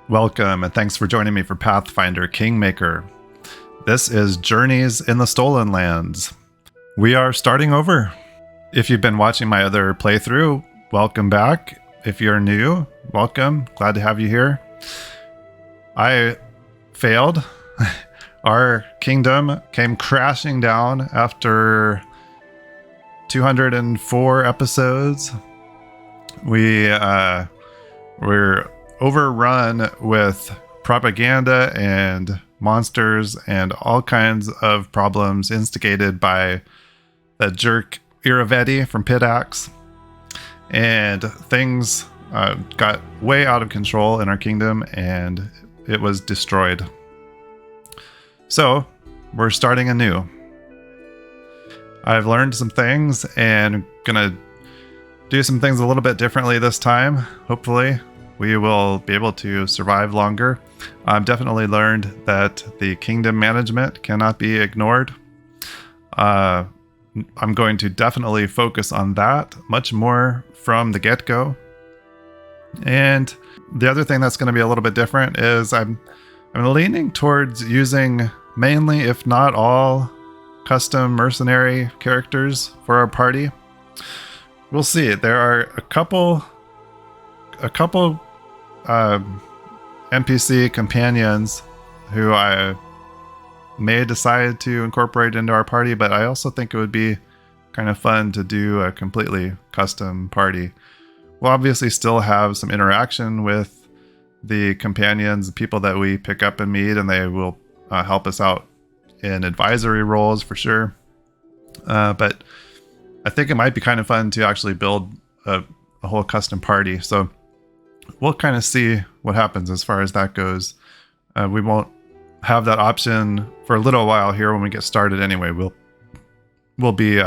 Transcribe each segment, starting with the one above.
Welcome, and thanks for joining me for Pathfinder Kingmaker. This is Journeys in the Stolen Lands. We are starting over. If you've been watching my other playthrough, welcome back. If you're new, welcome. Glad to have you here. I failed. Our kingdom came crashing down after 204 episodes. We were overrun with propaganda and monsters and all kinds of problems instigated by that jerk Iravetti from Pitax. And things got way out of control in our kingdom and it was destroyed. So we're starting anew. I've learned some things and gonna do some things a little bit differently this time. Hopefully we will be able to survive longer. I've definitely learned that the kingdom management cannot be ignored. I'm going to definitely focus on that much more from the get-go. And the other thing that's going to be a little bit different is I'm leaning towards using mainly, if not all, custom mercenary characters for our party. We'll see. There are a couple NPC companions who I may decide to incorporate into our party, but I also think it would be kind of fun to do a completely custom party. We'll obviously still have some interaction with the companions, people that we pick up and meet, and they will help us out in advisory roles for sure. But I think it might be kind of fun to actually build a whole custom party. So we'll kind of see what happens as far as that goes. We won't have that option for a little while here when we get started anyway. We'll be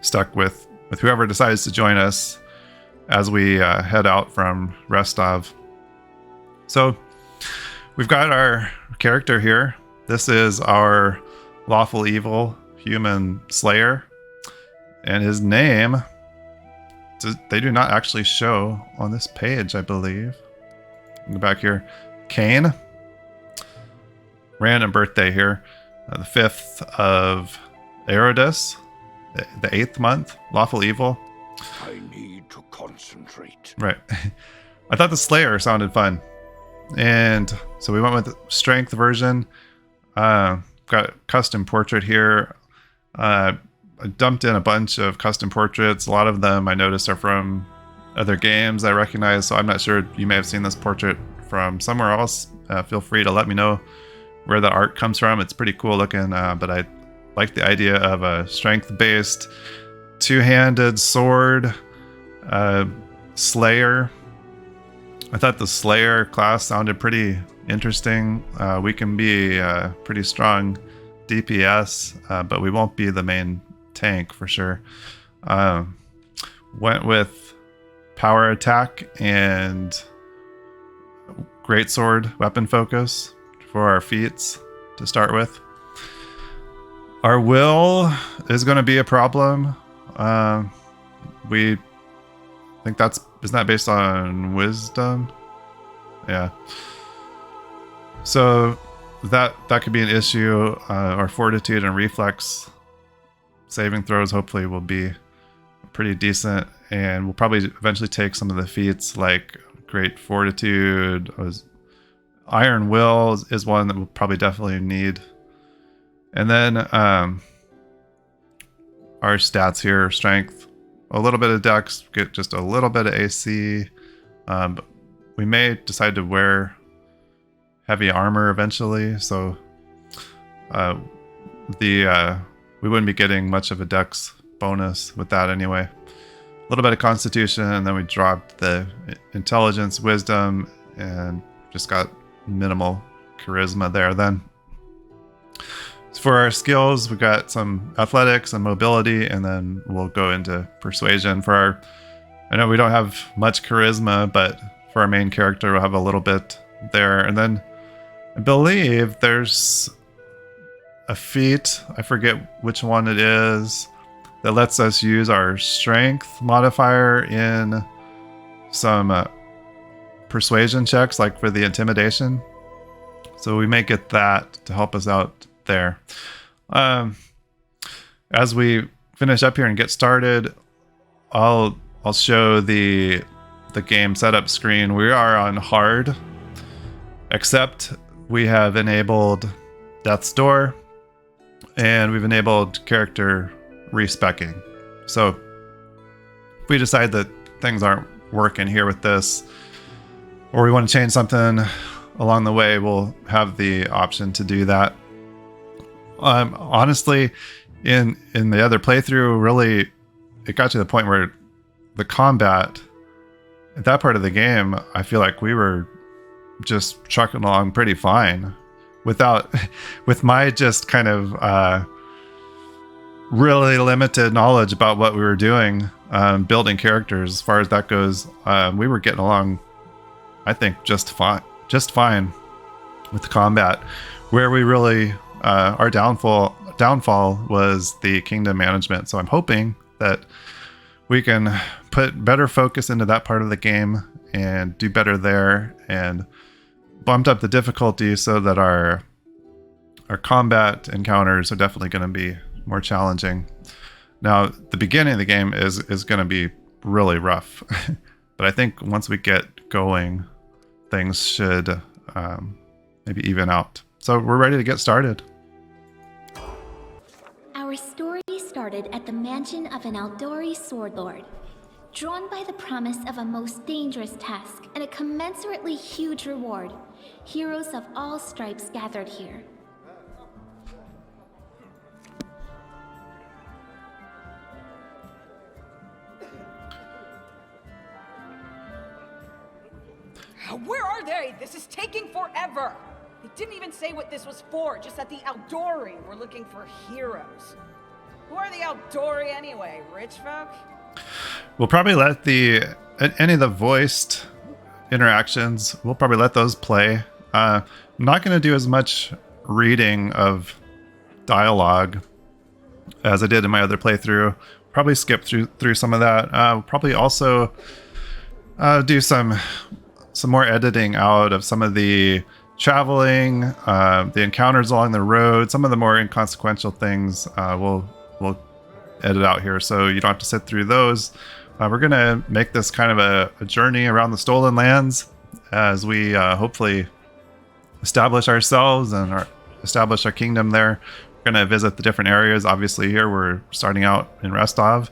stuck with whoever decides to join us as we head out from Restov. So we've got our character here. This is our lawful evil human slayer. And his name, they do not actually show on this page, I believe. Go back here. Cain. Random birthday here. The 5th of Erodus, the 8th month. Lawful evil. I need to concentrate. Right. I thought the Slayer sounded fun. And so we went with the strength version. Got a custom portrait here. I dumped in a bunch of custom portraits. A lot of them I noticed are from other games I recognize, so I'm not sure. You may have seen this portrait from somewhere else. Feel free to let me know where the art comes from. It's pretty cool looking, but I like the idea of a strength-based, two-handed sword slayer. I thought the Slayer class sounded pretty interesting. We can be pretty strong DPS, but we won't be the main tank for sure. Went with power attack and greatsword weapon focus for our feats to start with. Our will is going to be a problem. We think isn't that based on wisdom? Yeah. So that could be an issue. Our fortitude and reflex saving throws hopefully will be pretty decent, and we'll probably eventually take some of the feats like great fortitude. Iron will is one that we'll probably definitely need. And then our stats here: strength, a little bit of dex, get just a little bit of AC. But we may decide to wear heavy armor eventually, so we wouldn't be getting much of a dex bonus with that anyway. A little bit of constitution, and then we dropped the intelligence, wisdom, and just got minimal charisma there then. So for our skills, we got some athletics and mobility, and then we'll go into persuasion. I know we don't have much charisma, but for our main character, we'll have a little bit there. And then I believe there's a feat, I forget which one it is, that lets us use our strength modifier in some persuasion checks, like for the intimidation. So we may get that to help us out there. As we finish up here and get started, I'll show the game setup screen. We are on hard, except we have enabled Death's Door, and we've enabled character respecking. So if we decide that things aren't working here with this, or we want to change something along the way, we'll have the option to do that. Honestly, in the other playthrough, really, it got to the point where the combat at that part of the game, I feel like we were just trucking along pretty fine with my just kind of really limited knowledge about what we were doing, building characters. As far as that goes, we were getting along, I think, just fine with the combat. Where we really our downfall was the kingdom management. So I'm hoping that we can put better focus into that part of the game and do better there, and bumped up the difficulty so that our combat encounters are definitely going to be more challenging. Now, the beginning of the game is going to be really rough, but I think once we get going, things should maybe even out. So we're ready to get started. Our story started at the mansion of an Aldori sword lord. Drawn by the promise of a most dangerous task and a commensurately huge reward, heroes of all stripes gathered here. Where are they? This is taking forever! They didn't even say what this was for, just that the Aldori were looking for heroes. Who are the Aldori anyway? Rich folk? We'll probably let any of the voiced interactions, we'll probably let those play. I'm not going to do as much reading of dialogue as I did in my other playthrough. Probably skip through some of that. We'll probably also do some more editing out of some of the traveling, the encounters along the road, some of the more inconsequential things. We'll edit out here, so you don't have to sit through those. We're gonna make this kind of a journey around the Stolen Lands as we hopefully establish ourselves and establish our kingdom there. We're gonna visit the different areas. Obviously, here we're starting out in Restov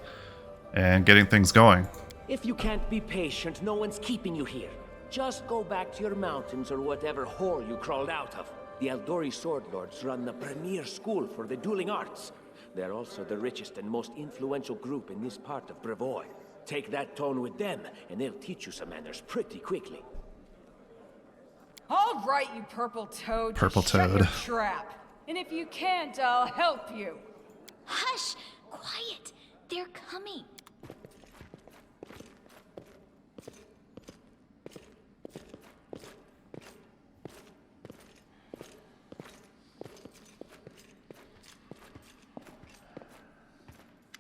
and getting things going. If you can't be patient, no one's keeping you here. Just go back to your mountains or whatever hole you crawled out of. The Aldori Sword Lords run the premier school for the dueling arts. They're also the richest and most influential group in this part of Brevoy. Take that tone with them, and they'll teach you some manners pretty quickly. All right, you purple toad. Purple Shut toad. your trap. And if you can't, I'll help you. Hush! Quiet! They're coming!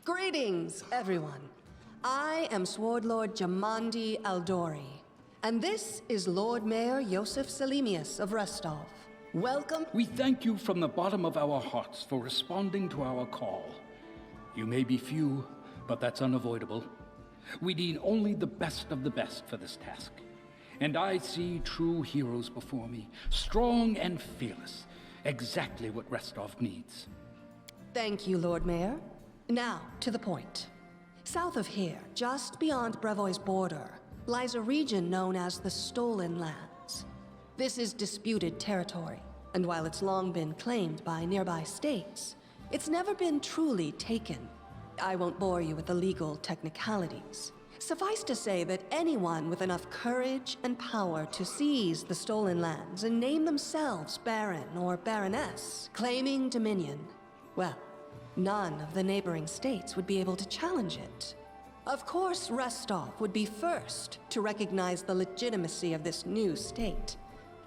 Greetings, everyone. I am Sword Lord Jamandi Aldori, and this is Lord Mayor Yosef Selimius of Restov. Welcome. We thank you from the bottom of our hearts for responding to our call. You may be few, but that's unavoidable. We need only the best of the best for this task. And I see true heroes before me, strong and fearless, exactly what Restov needs. Thank you, Lord Mayor. Now, to the point. South of here, just beyond Brevoy's border, lies a region known as the Stolen Lands. This is disputed territory, and while it's long been claimed by nearby states, it's never been truly taken. I won't bore you with the legal technicalities. Suffice to say that anyone with enough courage and power to seize the Stolen Lands and name themselves Baron or Baroness, claiming dominion, well, none of the neighboring states would be able to challenge it. Of course, Restov would be first to recognize the legitimacy of this new state,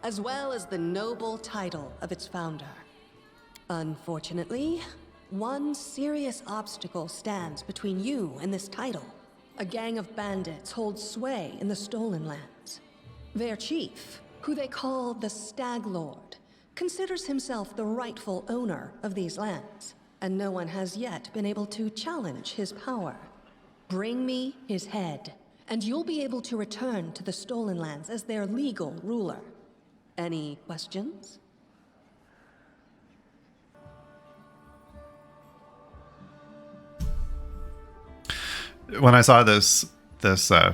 as well as the noble title of its founder. Unfortunately, one serious obstacle stands between you and this title. A gang of bandits holds sway in the Stolen Lands. Their chief, who they call the Stag Lord, considers himself the rightful owner of these lands, and no one has yet been able to challenge his power. Bring me his head, and you'll be able to return to the Stolen Lands as their legal ruler. Any questions? When I saw this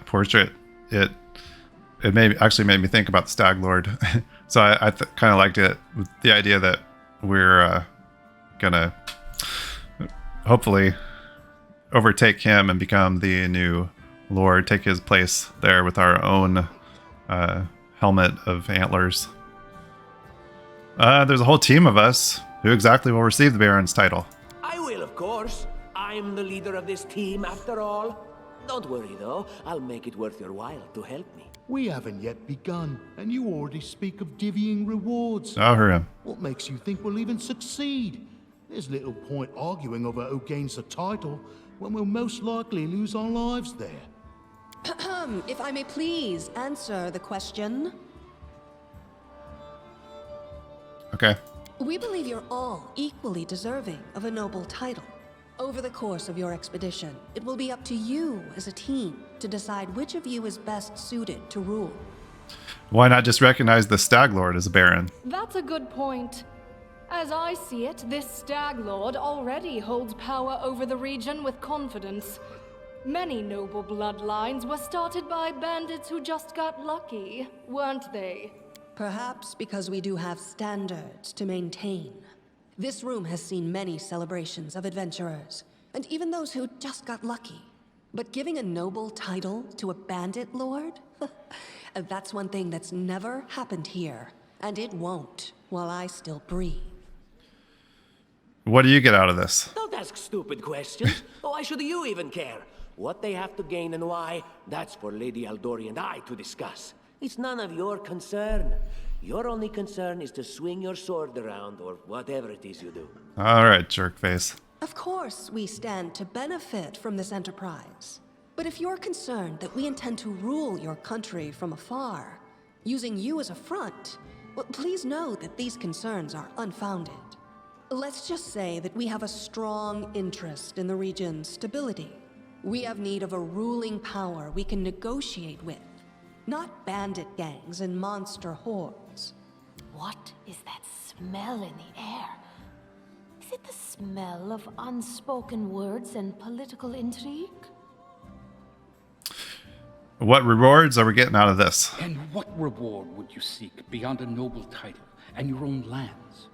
portrait, it actually made me think about the Stag Lord. So I kind of liked it, with the idea that we're gonna hopefully overtake him and become the new Lord, take his place there with our own helmet of antlers. There's a whole team of us. Who exactly will receive the Baron's title? I will, of course. I'm the leader of this team, after all. Don't worry, though. I'll make it worth your while to help me. We haven't yet begun, and you already speak of divvying rewards. Oh, him. What makes you think we'll even succeed? There's little point arguing over who gains the title when we'll most likely lose our lives there. If I may please answer the question. Okay. We believe you're all equally deserving of a noble title. Over the course of your expedition, it will be up to you as a team to decide which of you is best suited to rule. Why not just recognize the Stag Lord as a Baron? That's a good point. As I see it, this Stag Lord already holds power over the region with confidence. Many noble bloodlines were started by bandits who just got lucky, weren't they? Perhaps because we do have standards to maintain. This room has seen many celebrations of adventurers, and even those who just got lucky. But giving a noble title to a bandit lord? That's one thing that's never happened here, and it won't while I still breathe. What do you get out of this? Don't ask stupid questions. Why should you even care? What they have to gain and why, that's for Lady Aldori and I to discuss. It's none of your concern. Your only concern is to swing your sword around, or whatever it is you do. All right, jerkface. Of course, we stand to benefit from this enterprise. But if you're concerned that we intend to rule your country from afar, using you as a front, well, please know that these concerns are unfounded. Let's just say that we have a strong interest in the region's stability. We have need of a ruling power we can negotiate with, not bandit gangs and monster hordes. What is that smell in the air? Is it the smell of unspoken words and political intrigue? What rewards are we getting out of this? And what reward would you seek beyond a noble title and your own lands?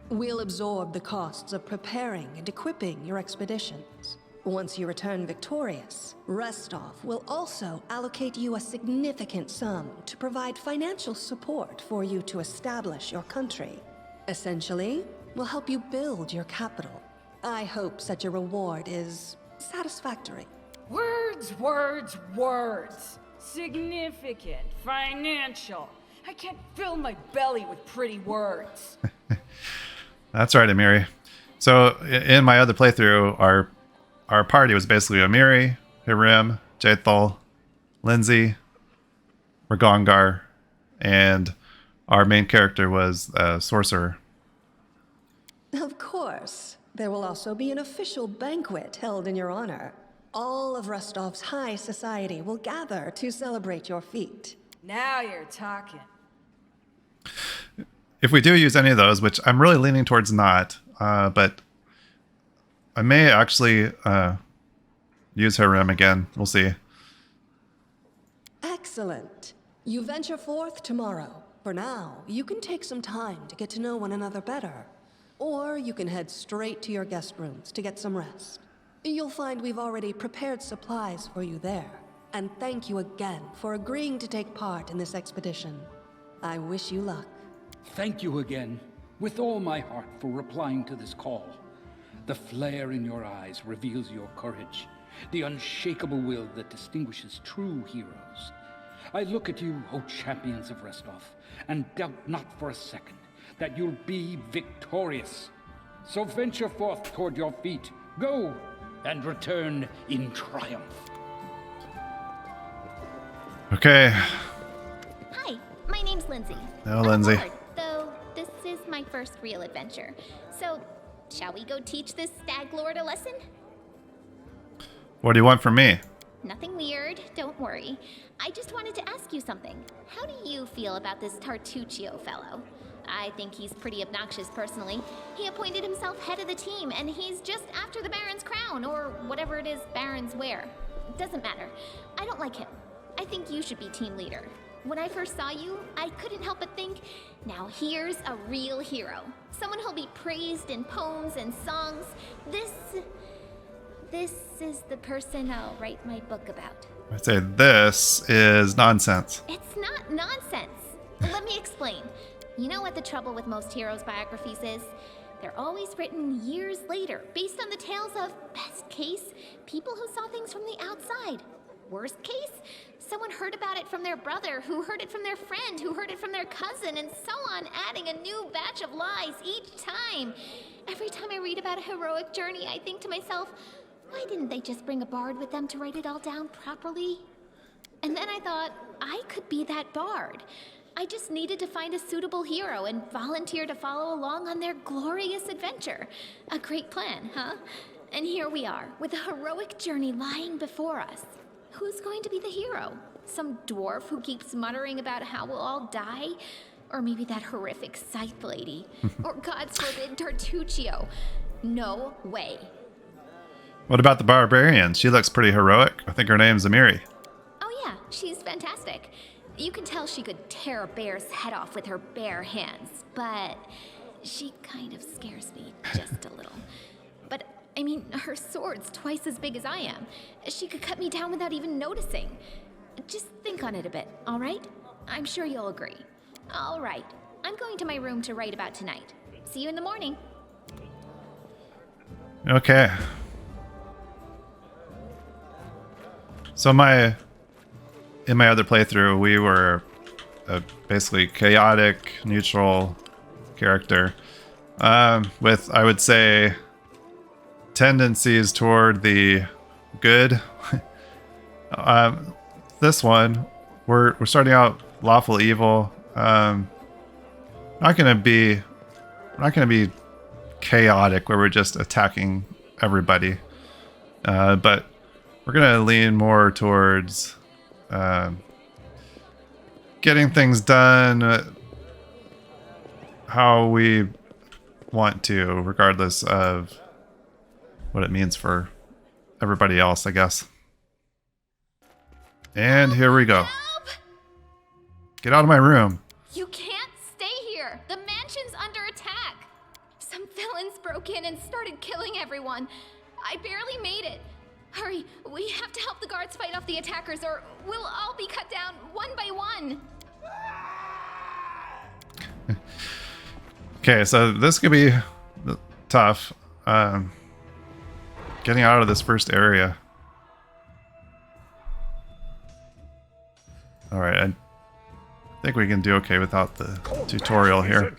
We'll absorb the costs of preparing and equipping your expeditions. Once you return victorious, Restov will also allocate you a significant sum to provide financial support for you to establish your country. Essentially, we'll help you build your capital. I hope such a reward is satisfactory. Words, words, words. Significant, financial. I can't fill my belly with pretty words. That's right, Amiri. So in my other playthrough, our party was basically Amiri, Hirim, Jaethal, Lindsay, Ragongar, and our main character was a sorcerer. Of course. There will also be an official banquet held in your honor. All of Restov's high society will gather to celebrate your feat. Now you're talking. If we do use any of those, which I'm really leaning towards not, but I may actually use Hirim again. We'll see. Excellent. You venture forth tomorrow. For now, you can take some time to get to know one another better. Or you can head straight to your guest rooms to get some rest. You'll find we've already prepared supplies for you there. And thank you again for agreeing to take part in this expedition. I wish you luck. Thank you again, with all my heart, for replying to this call. The flare in your eyes reveals your courage, the unshakable will that distinguishes true heroes. I look at you, O champions of Restov, and doubt not for a second that you'll be victorious. So venture forth toward your feet, go, and return in triumph. Okay. Hi, name's Lindsay. Hello, I'm Lindsay. bored, though this is my first real adventure. So, shall we go teach this stag lord a lesson? What do you want from me? Nothing weird, don't worry. I just wanted to ask you something. How do you feel about this Tartuccio fellow? I think he's pretty obnoxious personally. He appointed himself head of the team, and he's just after the Baron's crown, or whatever it is barons wear. Doesn't matter. I don't like him. I think you should be team leader. When I first saw you, I couldn't help but think, now here's a real hero. Someone who'll be praised in poems and songs. This is the person I'll write my book about. I'd say this is nonsense. It's not nonsense. Let me explain. You know what the trouble with most heroes' biographies is? They're always written years later, based on the tales of, best case, people who saw things from the outside. Worst case, someone heard about it from their brother, who heard it from their friend, who heard it from their cousin, and so on, adding a new batch of lies each time. Every time I read about a heroic journey, I think to myself, why didn't they just bring a bard with them to write it all down properly? And then I thought, I could be that bard. I just needed to find a suitable hero and volunteer to follow along on their glorious adventure. A great plan, huh? And here we are, with a heroic journey lying before us. Who's going to be the hero? Some dwarf who keeps muttering about how we'll all die? Or maybe that horrific scythe lady? Or God forbid, Tartuccio? No way. What about the barbarian? She looks pretty heroic. I think her name's Amiri. Oh yeah, she's fantastic. You can tell she could tear a bear's head off with her bare hands, but she kind of scares me just a little. But, I mean, her sword's twice as big as I am. She could cut me down without even noticing. Just think on it a bit, all right? I'm sure you'll agree. All right, I'm going to my room to write about tonight. See you in the morning. Okay. So in my other playthrough, we were a basically chaotic, neutral character with, I would say, tendencies toward the good. This one, we're starting out lawful evil. Not gonna be chaotic where we're just attacking everybody, but we're gonna lean more towards getting things done how we want to, regardless of what it means for everybody else, I guess. And here we go. Help! Get out of my room. You can't stay here. The mansion's under attack. Some villains broke in and started killing everyone. I barely made it. Hurry, we have to help the guards fight off the attackers or we'll all be cut down one by one. Okay, so this could be tough. Getting out of this first area. Alright, I think we can do okay without the tutorial here.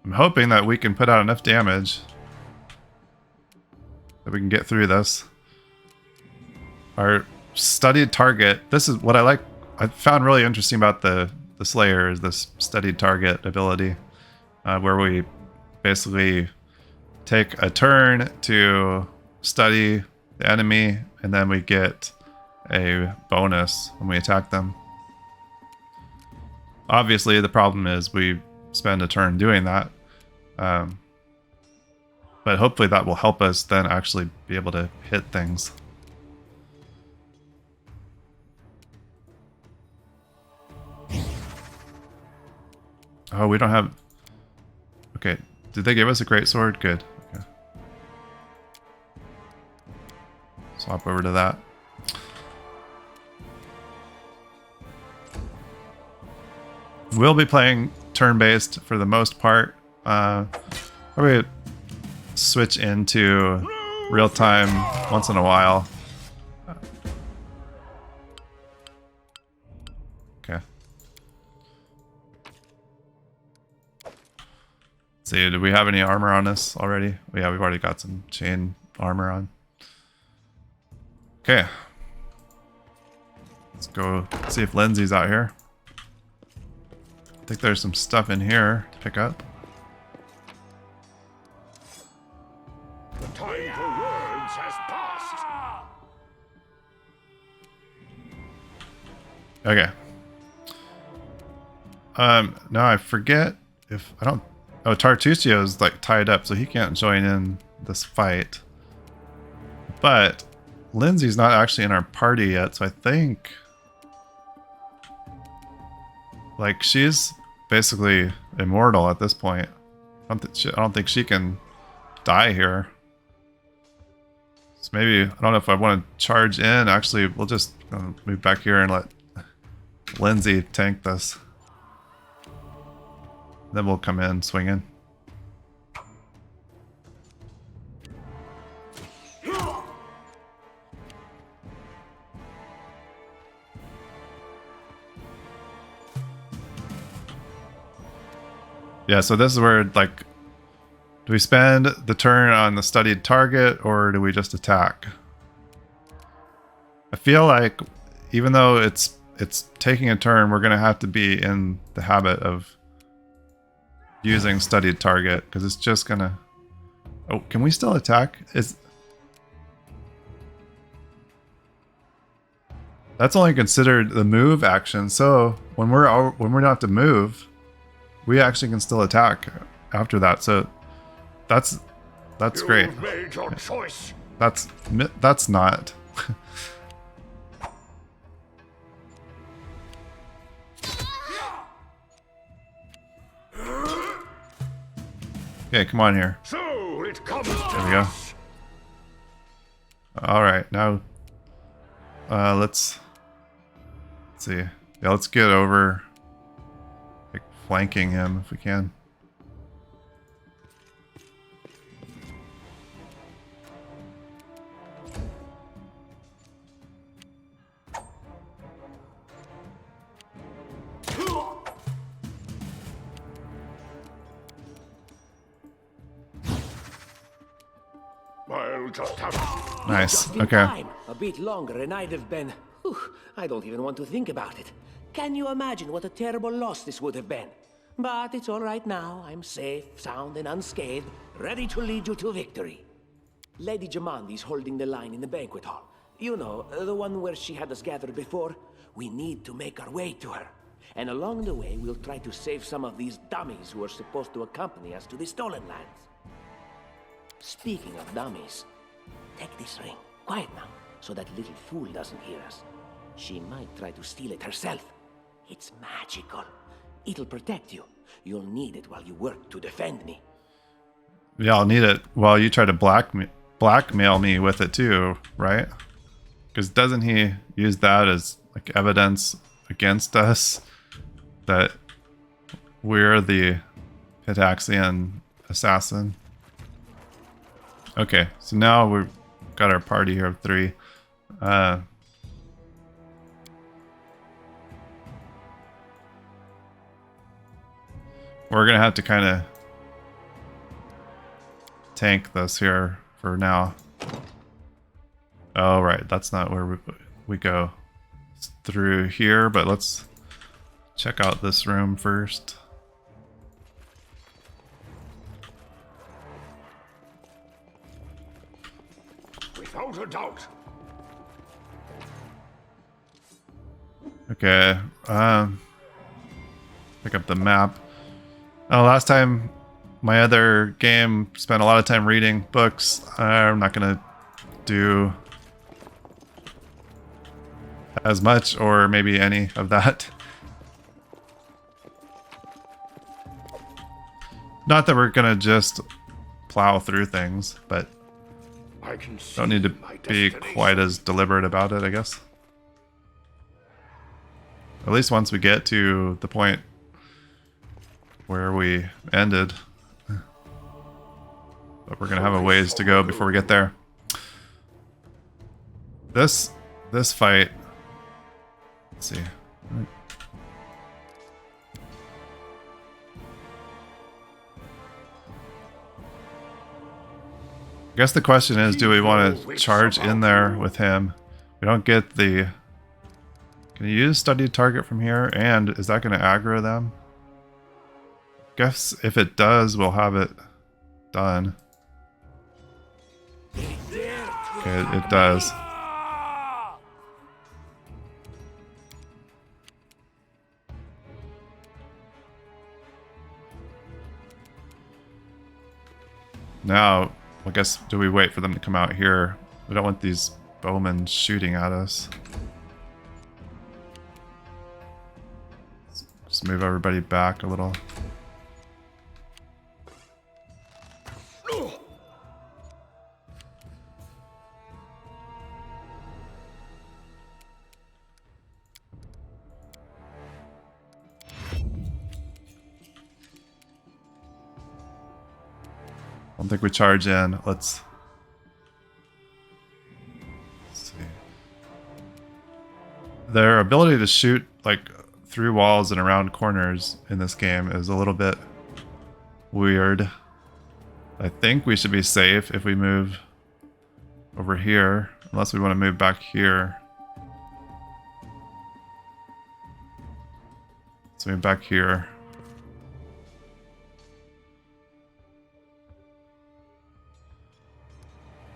I'm hoping that we can put out enough damage that we can get through this. Our studied target, this is what I found really interesting about the Slayer, is this studied target ability, where we basically take a turn to study the enemy and then we get a bonus when we attack them. Obviously the problem is we spend a turn doing that, but hopefully that will help us then actually be able to hit things. Oh, we don't have... Okay, did they give us a great sword? Good. Okay. Swap over to that. We'll be playing turn-based for the most part. Probably switch into real-time once in a while. Okay. See, do we have any armor on us already? Yeah, we've already got some chain armor on. Okay. Let's go see if Lindsay's out here. I think there's some stuff in here to pick up. The time for words has passed. Okay. No, I forget if I don't. Oh, Tartuccio's like tied up, so he can't join in this fight. But Lindsay's not actually in our party yet, so I think like she's basically immortal at this point. I don't think she can die here. So maybe I don't know if I want to charge in. Actually, we'll just move back here and let Lindsay tank this. Then we'll come in swinging. Yeah, so this is where, like, do we spend the turn on the studied target or do we just attack? I feel like even though it's taking a turn, we're gonna have to be in the habit of using studied target because it's just gonna. Oh, can we still attack? That's only considered the move action. So when we don't have to move, we actually can still attack after that. So that's great. You've made your choice. That's not. Okay, come on here. So it comes to There we go. All right, now let's see. Yeah, let's get over, like, flanking him if we can. I'll just have Nice. Just in Okay. time. A bit longer and I'd have been... Whew, I don't even want to think about it. Can you imagine what a terrible loss this would have been? But it's all right now. I'm safe, sound, and unscathed, ready to lead you to victory. Lady Jamandi's holding the line in the banquet hall. You know, the one where she had us gathered before. We need to make our way to her. And along the way, we'll try to save some of these dummies who are supposed to accompany us to the stolen lands. Speaking of dummies, take this ring. Quiet now, so that little fool doesn't hear us. She might try to steal it herself. It's magical. It'll protect you. You'll need it while you work to defend me. Yeah, I'll need it while you try to blackmail me with it too, right? Because doesn't he use that as like evidence against us that we're the Pitaxian assassin? Okay, so now we've got our party here of 3. We're gonna have to kind of tank this here for now. Oh, right, that's not where we go. It's through here, but let's check out this room first. without a doubt. Okay, pick up the map. Oh, last time my other game spent a lot of time reading books. I'm not gonna do as much or maybe any of that. Not that we're gonna just plow through things, but I can see don't need to my be destination. quite as deliberate about it, I guess. At least once we get to the point where we ended. But we're gonna have a ways to go before we get there. This fight. Let's see. I guess the question is, do we want to charge in there with him? We don't get the Can you use studied target from here? And is that going to aggro them? Guess if it does, we'll have it done. Okay, it does. Now, I guess, do we wait for them to come out here? We don't want these bowmen shooting at us. Just move everybody back a little. I don't think we charge in. Let's see. Their ability to shoot like through walls and around corners in this game is a little bit weird. I think we should be safe if we move over here, unless we want to move back here. Let's move back here.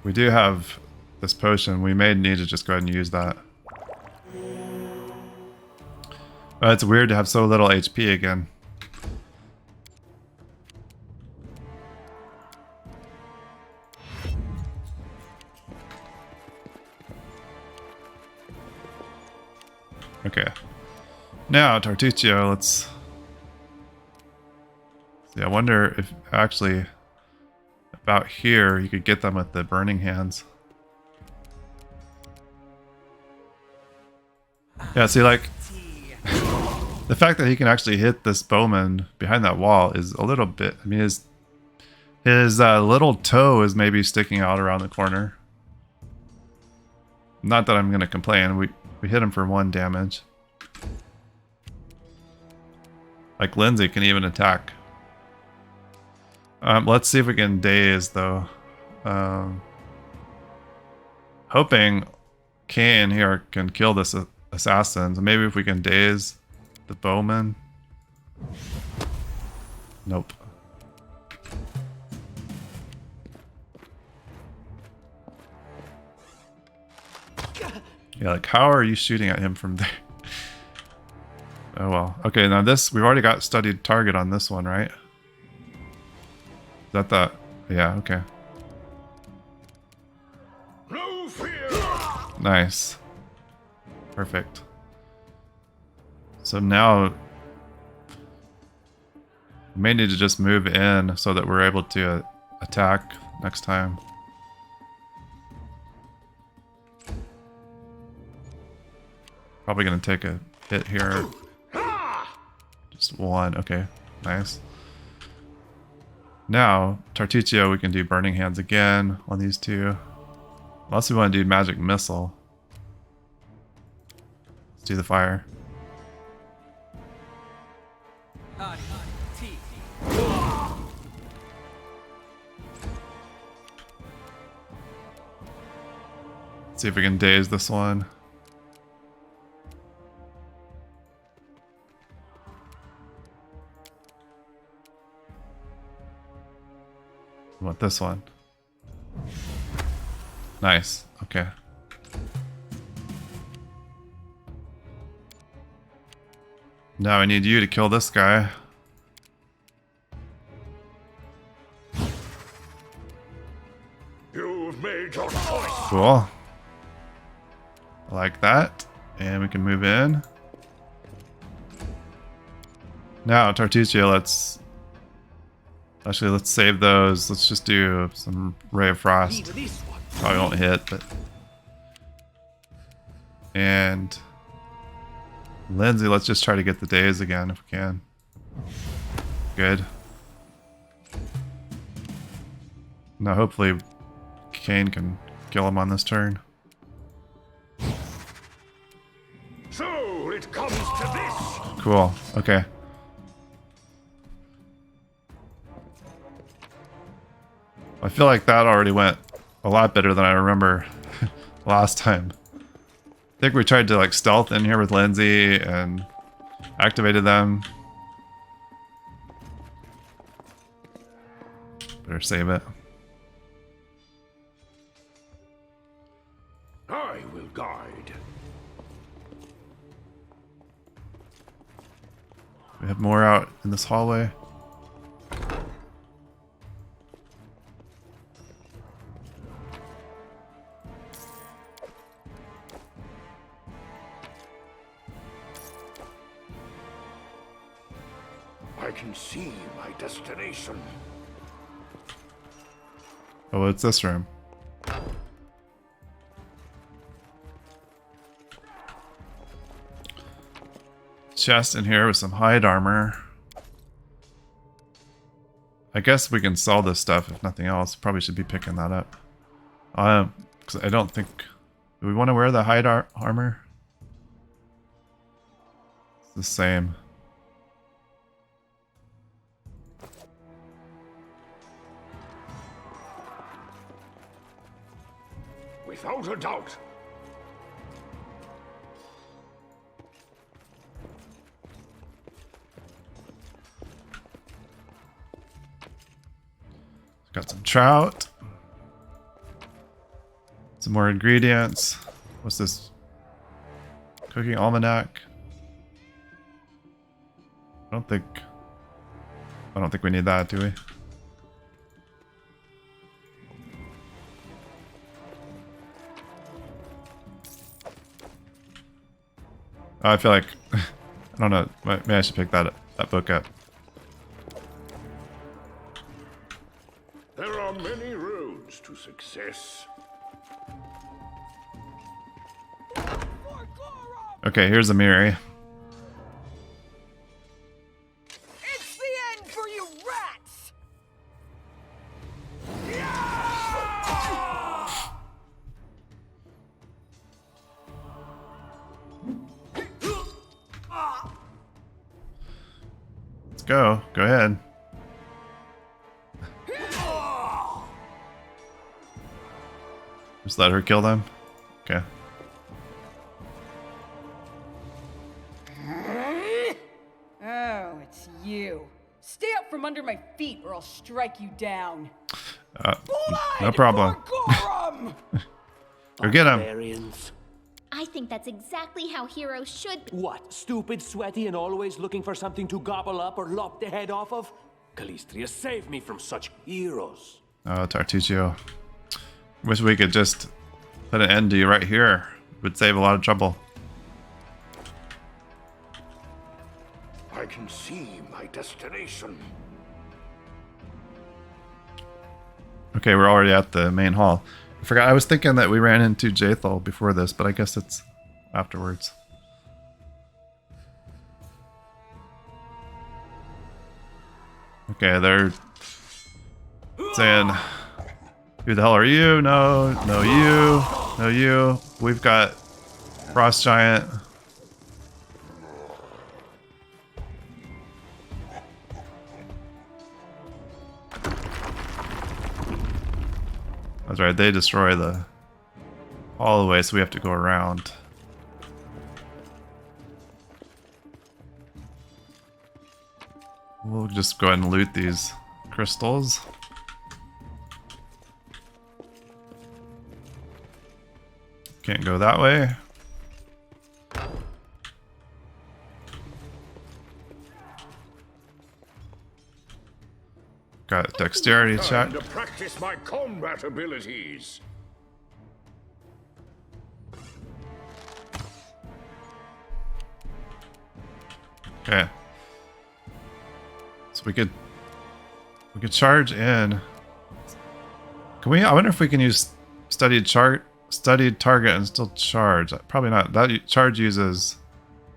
We do have this potion. We may need to just go ahead and use that. But it's weird to have so little HP again. Okay. Now, Tartuccio, let's see. I wonder if actually about here you could get them with the burning hands. Yeah, see, like the fact that he can actually hit this bowman behind that wall is a little bit. I mean, his little toe is maybe sticking out around the corner. Not that I'm gonna complain. We hit him for 1 damage. Like Lindsay can even attack. Let's see if we can daze though. Hoping Kane here can kill this assassin. So maybe if we can daze the bowman. Nope. Yeah, like how are you shooting at him from there? Oh well. Okay, now this, we've already got studied target on this one, right? Is that the... yeah, okay. No fear. Nice. Perfect. So now we may need to just move in so that we're able to attack next time. Probably gonna take a hit here. Just 1, okay, nice. Now, Tartuccio, we can do Burning Hands again on these two. Unless we want to do Magic Missile. Let's do the fire. See if we can daze this one. I want this one. Nice. Okay. Now I need you to kill this guy. You've made your choice. Cool. I like that. And we can move in. Now, Tartuccio, let's save those. Let's just do some Ray of Frost. Probably won't hit, but... and... Lindsay, let's just try to get the daze again if we can. Good. Now, hopefully, Kane can kill him on this turn. So it comes to this. Cool. Okay. I feel like that already went a lot better than I remember last time. think we tried to like stealth in here with Lindsay and activated them. Better save it. I will guide. We have more out in this hallway. I can see my destination. Oh, it's this room. Chest in here with some hide armor. I guess we can sell this stuff if nothing else. Probably should be picking that up. 'Cause I don't think... Do we want to wear the hide armor? It's the same. Without a doubt. Got some trout. Some more ingredients. What's this? Cooking almanac. I don't think we need that, do we? I feel like I don't know. Maybe I should pick that book up. There are many roads to success. Okay, here's a mirror. It's the end for you rats! Let's go. Go ahead. Just let her kill them. Okay. Oh, it's you. Stay up from under my feet or I'll strike you down. No problem. Go get him. Barbarians. I think that's exactly how heroes should be. What? Stupid, sweaty, and always looking for something to gobble up or lop the head off of? Calistria, save me from such heroes. Oh, Tartuccio. Wish we could just put an end to you right here. Would save a lot of trouble. I can see my destination. Okay, we're already at the main hall. I forgot. I was thinking that we ran into Jathal before this, but I guess it's afterwards. Okay, they're saying, "Who the hell are you? No, no you, no you." We've got Frost Giant. That's right, they destroy the all the way, so we have to go around. We'll just go ahead and loot these crystals. Can't go that way. Got a dexterity check. Time to practice my combat abilities. Okay. So we could charge in. Can we? I wonder if we can use studied target and still charge. Probably not. That charge uses.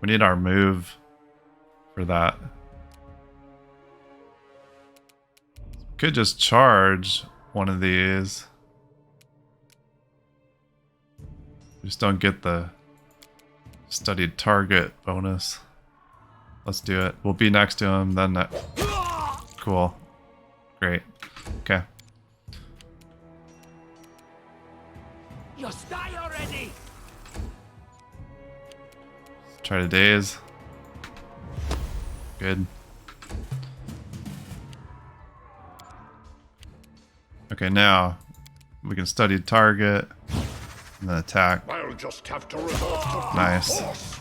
We need our move for that. Could just charge one of these. We just don't get the studied target bonus. Let's do it. We'll be next to him, then that. Cool. Great. Okay. Just die already! Try to daze. Good. Okay, now we can study target and then attack. I'll just have to resort to brute Nice. force.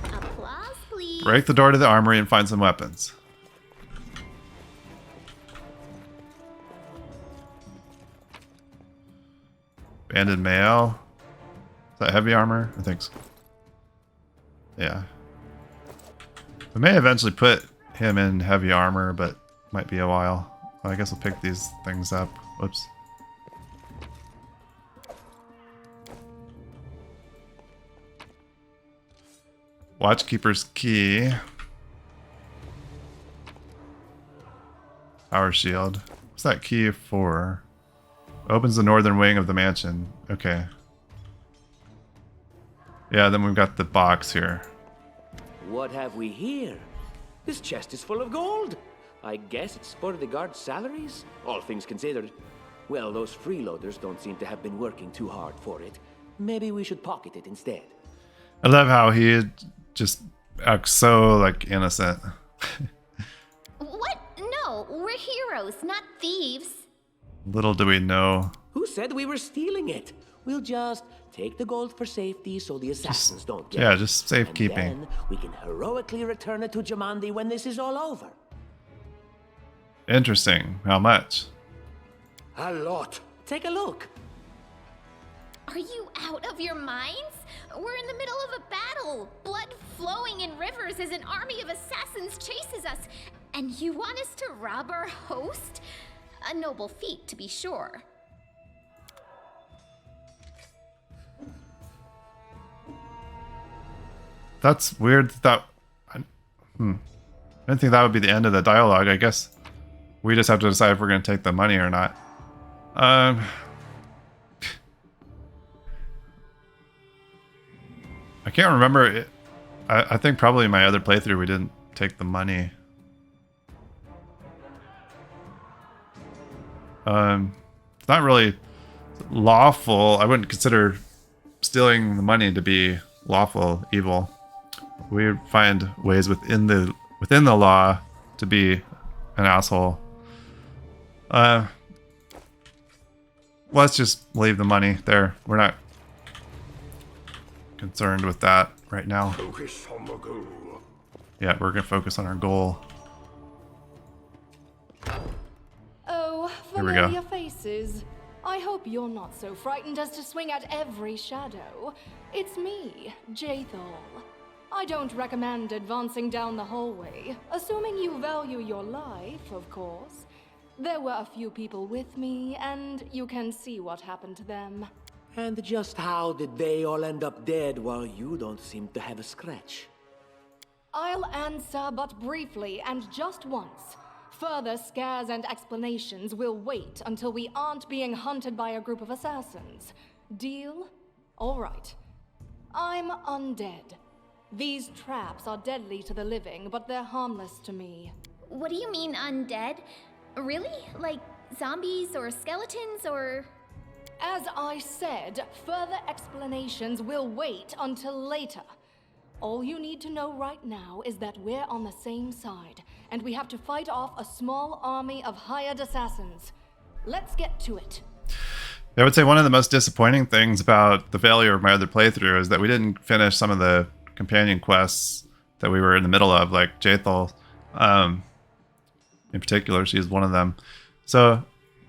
Applause, please. Break the door to the armory and find some weapons. Banded mail. Is that heavy armor? I think so. Yeah. We may eventually put him in heavy armor, but might be a while. Well, I guess we'll pick these things up. Whoops. Watchkeeper's key. Power shield. What's that key for? Opens the northern wing of the mansion. Okay. Yeah, then we've got the box here. What have we here? This chest is full of gold. I guess it's for the guards' salaries, all things considered. Well, those freeloaders don't seem to have been working too hard for it. Maybe we should pocket it instead. I love how he just acts so, like, innocent. What? No, we're heroes, not thieves. Little do we know. Who said we were stealing it? We'll just take the gold for safety so the assassins don't get Yeah, it. just safekeeping. And then we can heroically return it to Jamandi when this is all over. Interesting. How much? A lot. Take a look. Are you out of your minds? We're in the middle of a battle. Blood flowing in rivers as an army of assassins chases us. And you want us to rob our host? A noble feat, to be sure. That's weird. I didn't think that would be the end of the dialogue. I guess we just have to decide if we're going to take the money or not. I can't remember. I think probably in my other playthrough we didn't take the money. It's not really lawful. I wouldn't consider stealing the money to be lawful evil. We find ways within the law to be an asshole. Let's just leave the money there. We're not concerned with that right now. Focus on the goal. Yeah, we're gonna focus on our goal. Oh, Here we go. familiar faces. I hope you're not so frightened as to swing at every shadow. It's me, Jathal. I don't recommend advancing down the hallway, assuming you value your life, of course. There were a few people with me, and you can see what happened to them. And just how did they all end up dead while you don't seem to have a scratch? I'll answer but briefly and just once. Further scares and explanations will wait until we aren't being hunted by a group of assassins. Deal? All right. I'm undead. These traps are deadly to the living, but they're harmless to me. What do you mean undead? Really? Like zombies or skeletons or... As I said, further explanations will wait until later. All you need to know right now is that we're on the same side, and we have to fight off a small army of hired assassins. Let's get to it. I would say one of the most disappointing things about the failure of my other playthrough is that we didn't finish some of the companion quests that we were in the middle of, like Jathal. In particular, she's one of them. So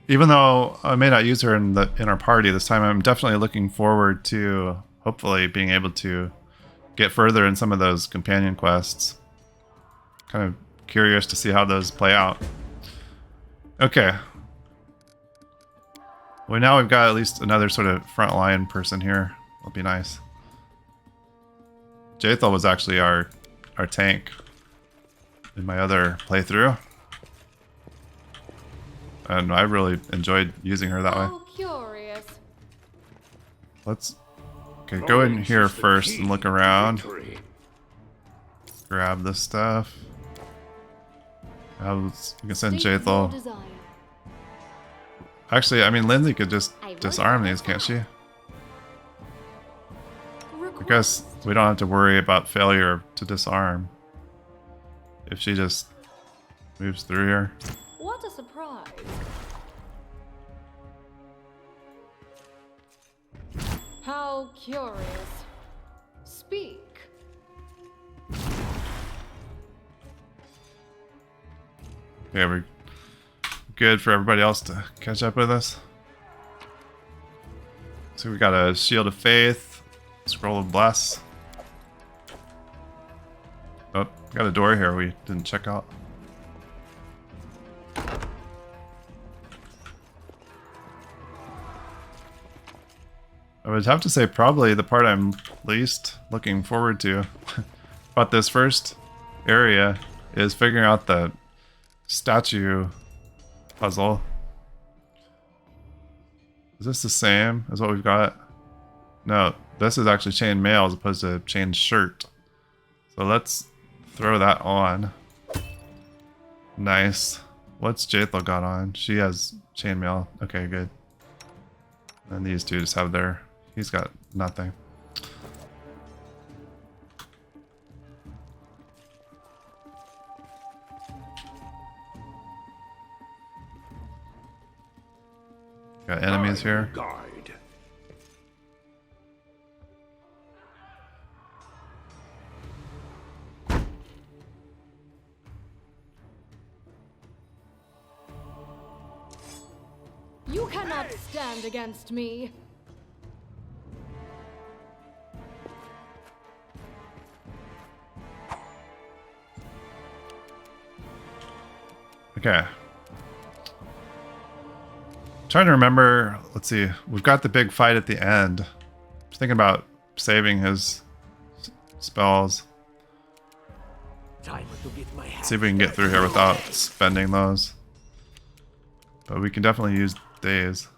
even though I may not use her in our party this time, I'm definitely looking forward to hopefully being able to get further in some of those companion quests. Kind of curious to see how those play out. Okay. Well, now we've got at least another sort of frontline person here. That'll be nice. Jathal was actually our tank in my other playthrough. And I really enjoyed using her that way. Oh, curious. Let's go in here first and look around. Victory. Grab this stuff. We can send State your Jathal. desire. Actually, I mean, Lindsay could just disarm these, can't she? I guess we don't have to worry about failure to disarm if she just moves through here. What a surprise. How curious. Speak. Okay, we're good for everybody else to catch up with us. So we got a Shield of Faith, Scroll of Bless. Oh, got a door here we didn't check out. I would have to say probably the part I'm least looking forward to about this first area is figuring out the statue puzzle. Is this the same as what we've got? No, this is actually chain mail as opposed to chain shirt. So let's throw that on. Nice. What's Jaethal got on? She has chainmail. Okay, good. And these two just have their... He's got nothing. Got enemies here. Guide. You cannot stand against me. Okay. Trying to remember, let's see, we've got the big fight at the end. I'm thinking about saving his spells. Time to get my See if we can get through here without spending those. But we can definitely use days.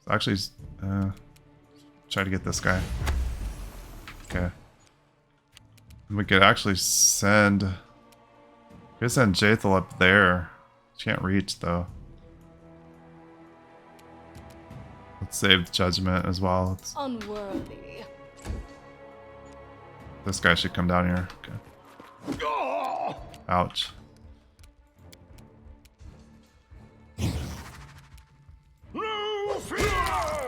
Actually, try to get this guy. Okay. We could actually send... We could send Jaethal up there. She can't reach though. Let's save the judgment as well. Unworthy. This guy should come down here. Okay. Ouch.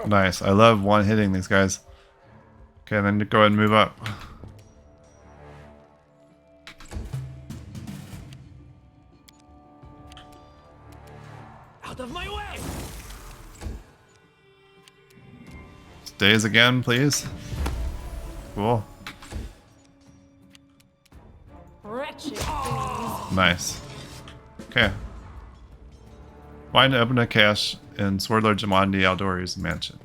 Nice. I love one-hitting these guys. Okay, then go ahead and move up. Out of my way! Days again, please. Cool. Wretched things. Nice. Okay. Find open a cache in Sword Lord Jamandi Aldori's mansion.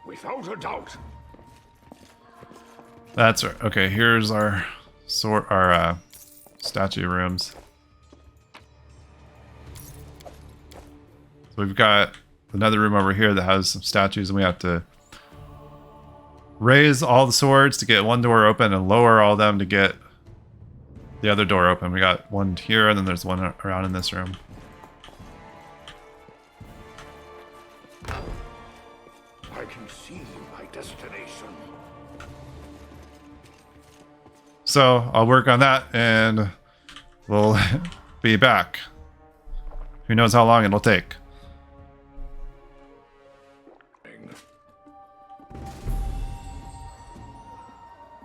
Without a doubt. That's right. Okay, here's our statue rooms. So we've got another room over here that has some statues, and we have to raise all the swords to get one door open and lower all of them to get the other door open. We got one here, and then there's one around in this room. I can see my destination. So I'll work on that, and we'll be back. Who knows how long it'll take.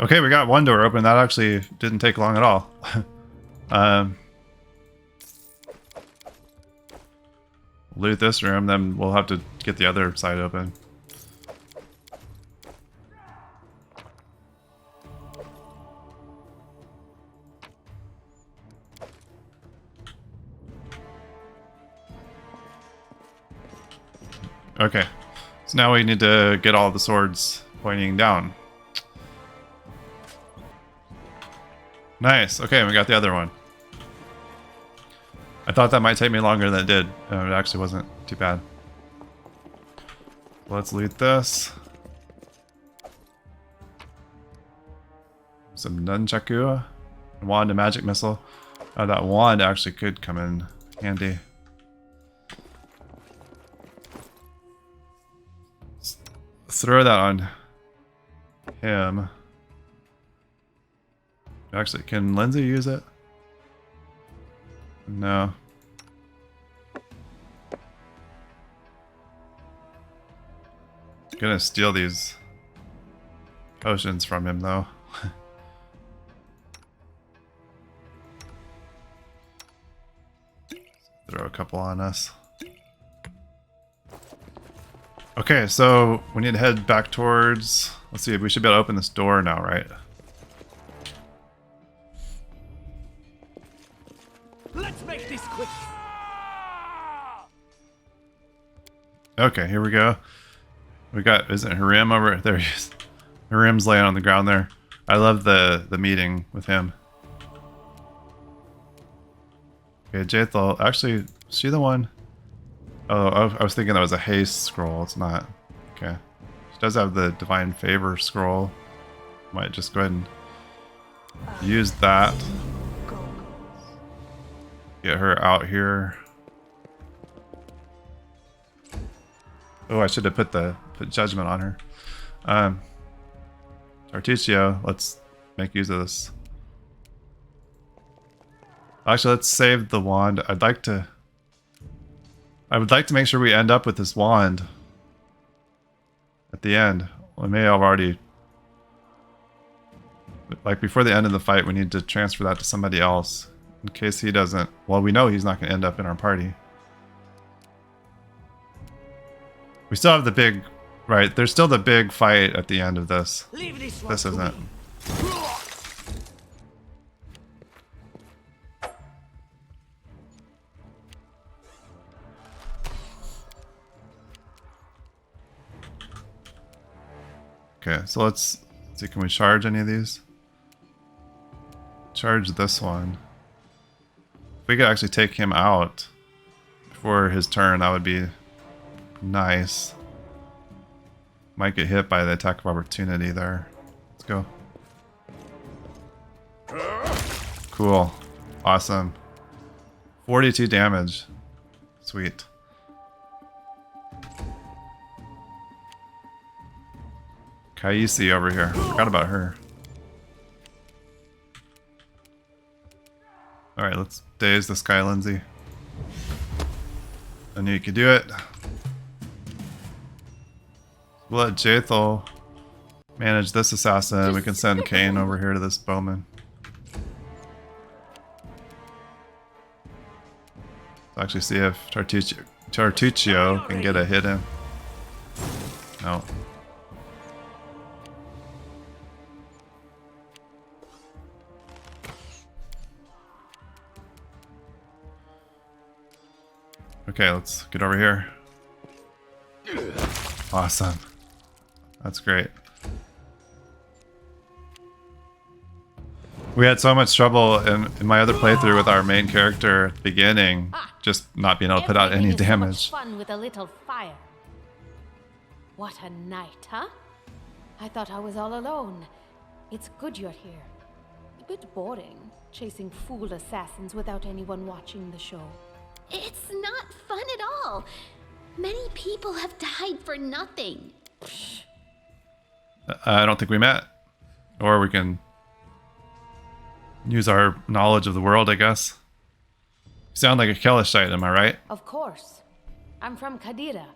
Okay, we got one door open. That actually didn't take long at all. Loot this room, then we'll have to get the other side open. Okay, so now we need to get all the swords pointing down. Nice. Okay, we got the other one. I thought that might take me longer than it did. It actually wasn't too bad. Let's loot this. Some nunchaku. Wand and magic missile. That wand actually could come in handy. Let's throw that on him. Actually, can Lindsay use it? No. Gonna steal these potions from him though. Throw a couple on us. Okay, so we need to head back towards... Let's see, we should be able to open this door now, right? Let's make this quick. Okay, here we go. We got... Isn't Harim over... There he is. Harim's laying on the ground there. I love the meeting with him. Okay, Jaethal. Actually, is she the one? Oh, I was thinking that was a haste scroll. It's not. Okay. She does have the divine favor scroll. Might just go ahead and use that. Get her out here. Oh, I should have put judgment on her. Tartuccio, let's make use of this. Actually, let's save the wand. I would like to make sure we end up with this wand at the end. We may have already... Like, before the end of the fight, we need to transfer that to somebody else. In case he doesn't... Well, we know he's not going to end up in our party. We still have the big... Right, there's still the big fight at the end of this. This isn't. Okay, so let's see, can we charge any of these? Charge this one. If we could actually take him out before his turn, that would be nice. Might get hit by the attack of opportunity there. Let's go. Cool. Awesome. 42 damage. Sweet. Kaisi over here. Forgot about her. Alright, let's daze this guy, Lindsay. I knew you could do it. We'll let Jaethal manage this assassin. We can send Kane over here to this bowman. Actually see if Tartuccio can get a hit in. No. Okay, let's get over here. Awesome. That's great. We had so much trouble in my other playthrough with our main character at the beginning, just not being able to put out any damage. So much fun with a little fire. What a night, huh? I thought I was all alone. It's good you're here. A bit boring, chasing fool assassins without anyone watching the show. It's not fun at all. Many people have died for nothing. I don't think we met. Or we can use our knowledge of the world, I guess. You sound like a Kelishite, am I right? Of course. I'm from Kadira.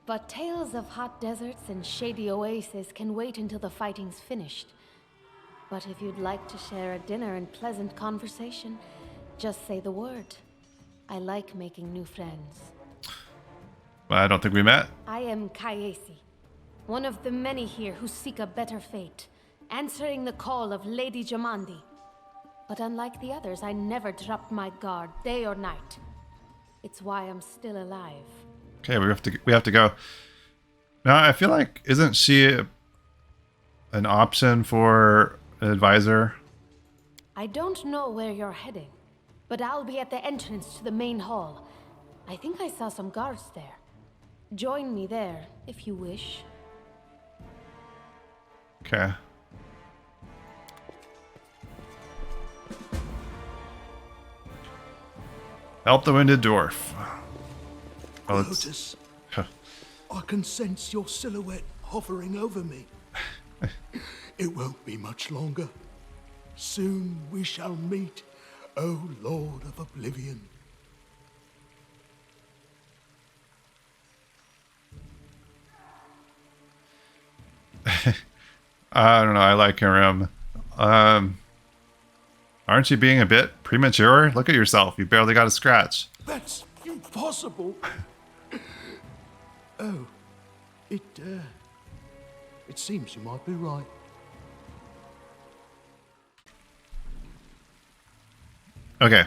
But tales of hot deserts and shady oases can wait until the fighting's finished. But if you'd like to share a dinner and pleasant conversation, just say the word. I like making new friends. I don't think we met. I am Kaisi, one of the many here who seek a better fate, answering the call of Lady Jamandi. But unlike the others, I never dropped my guard, day or night. It's why I'm still alive. Okay, we have to go. Now, I feel like, isn't she an option for an advisor? I don't know where you're heading, but I'll be at the entrance to the main hall. I think I saw some guards there. Join me there, if you wish. Okay. Help the wounded dwarf. Well, Lotus, I can sense your silhouette hovering over me. It won't be much longer. Soon we shall meet, O Lord of Oblivion. I don't know. I like him. Aren't you being a bit premature? Look at yourself. You barely got a scratch. That's impossible. Oh, it seems you might be right. Okay.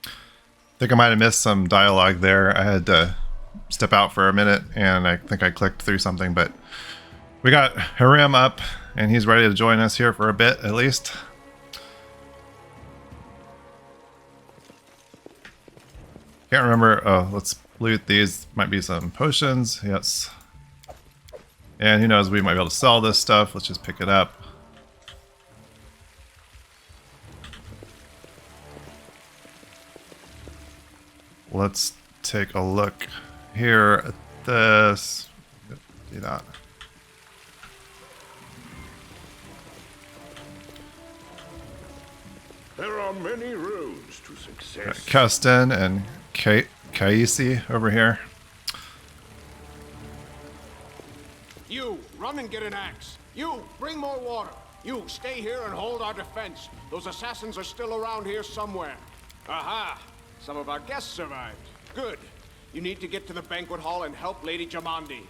I think I might have missed some dialogue there. I had to step out for a minute, and I think I clicked through something, but we got Hiram up, and he's ready to join us here for a bit, at least. Can't remember. Oh, let's loot these. Might be some potions. Yes. And who knows, we might be able to sell this stuff. Let's just pick it up. Let's take a look here at this. See that. There are many roads to success. Keston and Kaisi over here. You, run and get an axe. You, bring more water. You, stay here and hold our defense. Those assassins are still around here somewhere. Aha! Some of our guests survived. Good. You need to get to the banquet hall and help Lady Jamandi.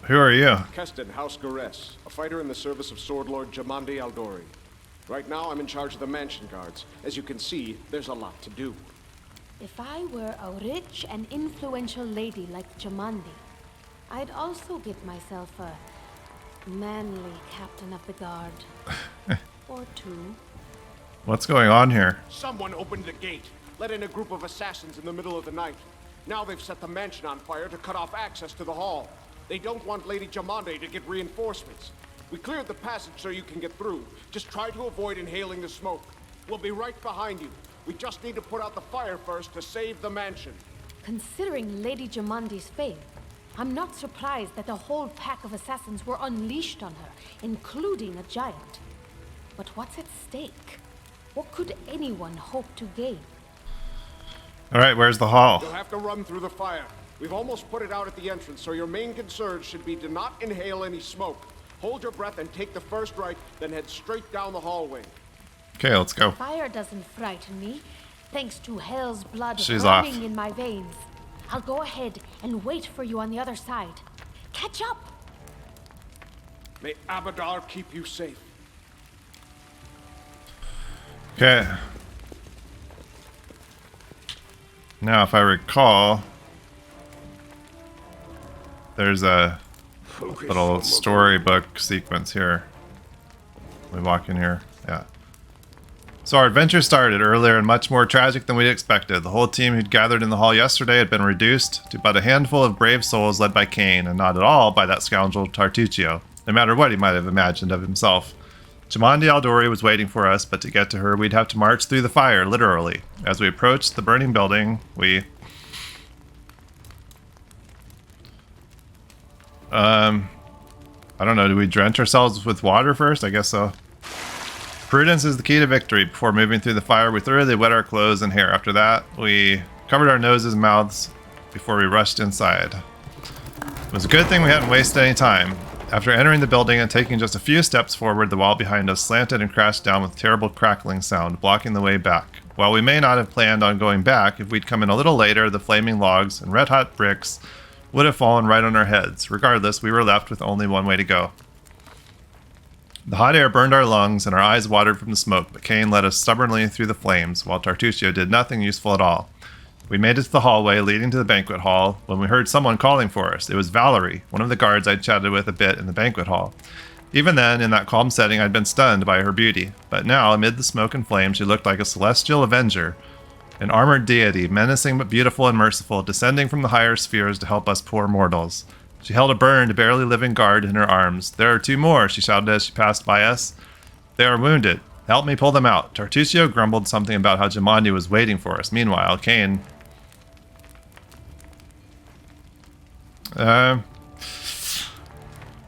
Who are you? Keston, House Gares, a fighter in the service of Sword Lord Jamandi Aldori. Right now, I'm in charge of the mansion guards. As you can see, there's a lot to do. If I were a rich and influential lady like Jamandi, I'd also get myself a manly captain of the guard. Or two. What's going on here? Someone opened the gate, let in a group of assassins in the middle of the night. Now they've set the mansion on fire to cut off access to the hall. They don't want Lady Jamandi to get reinforcements. We cleared the passage so you can get through. Just try to avoid inhaling the smoke. We'll be right behind you. We just need to put out the fire first to save the mansion. Considering Lady Jamandi's fate, I'm not surprised that a whole pack of assassins were unleashed on her, including a giant. But what's at stake? What could anyone hope to gain? Alright, where's the hall? You'll have to run through the fire. We've almost put it out at the entrance, so your main concern should be to not inhale any smoke. Hold your breath and take the first right, then head straight down the hallway. Okay, let's go. Fire doesn't frighten me, thanks to hell's blood She's running off. in my veins. I'll go ahead and wait for you on the other side. Catch up! May Abadar keep you safe. Okay. Now, if I recall, there's a little storybook sequence here. We walk in here. Yeah. So our adventure started earlier and much more tragic than we'd expected. The whole team who'd gathered in the hall yesterday had been reduced to but a handful of brave souls led by Cain, and not at all by that scoundrel Tartuccio, no matter what he might have imagined of himself. Jamandi Aldori was waiting for us, but to get to her, we'd have to march through the fire, literally. As we approached the burning building, we... I don't know, do we drench ourselves with water first? I guess so. Prudence is the key to victory. Before moving through the fire, we thoroughly wet our clothes and hair. After that, we covered our noses and mouths before we rushed inside. It was a good thing we hadn't wasted any time. After entering the building and taking just a few steps forward, the wall behind us slanted and crashed down with a terrible crackling sound, blocking the way back. While we may not have planned on going back, if we'd come in a little later, the flaming logs and red-hot bricks would have fallen right on our heads. Regardless, we were left with only one way to go. The hot air burned our lungs and our eyes watered from the smoke, but Cain led us stubbornly through the flames, while Tartuccio did nothing useful at all. We made it to the hallway leading to the banquet hall when we heard someone calling for us. It was Valerie, one of the guards I'd chatted with a bit in the banquet hall. Even then, in that calm setting, I'd been stunned by her beauty. But now, amid the smoke and flame, she looked like a celestial avenger, an armored deity, menacing but beautiful and merciful, descending from the higher spheres to help us poor mortals. She held a burned, barely living guard in her arms. "There are two more," she shouted as she passed by us. "They are wounded. Help me pull them out. Tartusio grumbled something about how Jumanji was waiting for us. Meanwhile, Kane... Yeah,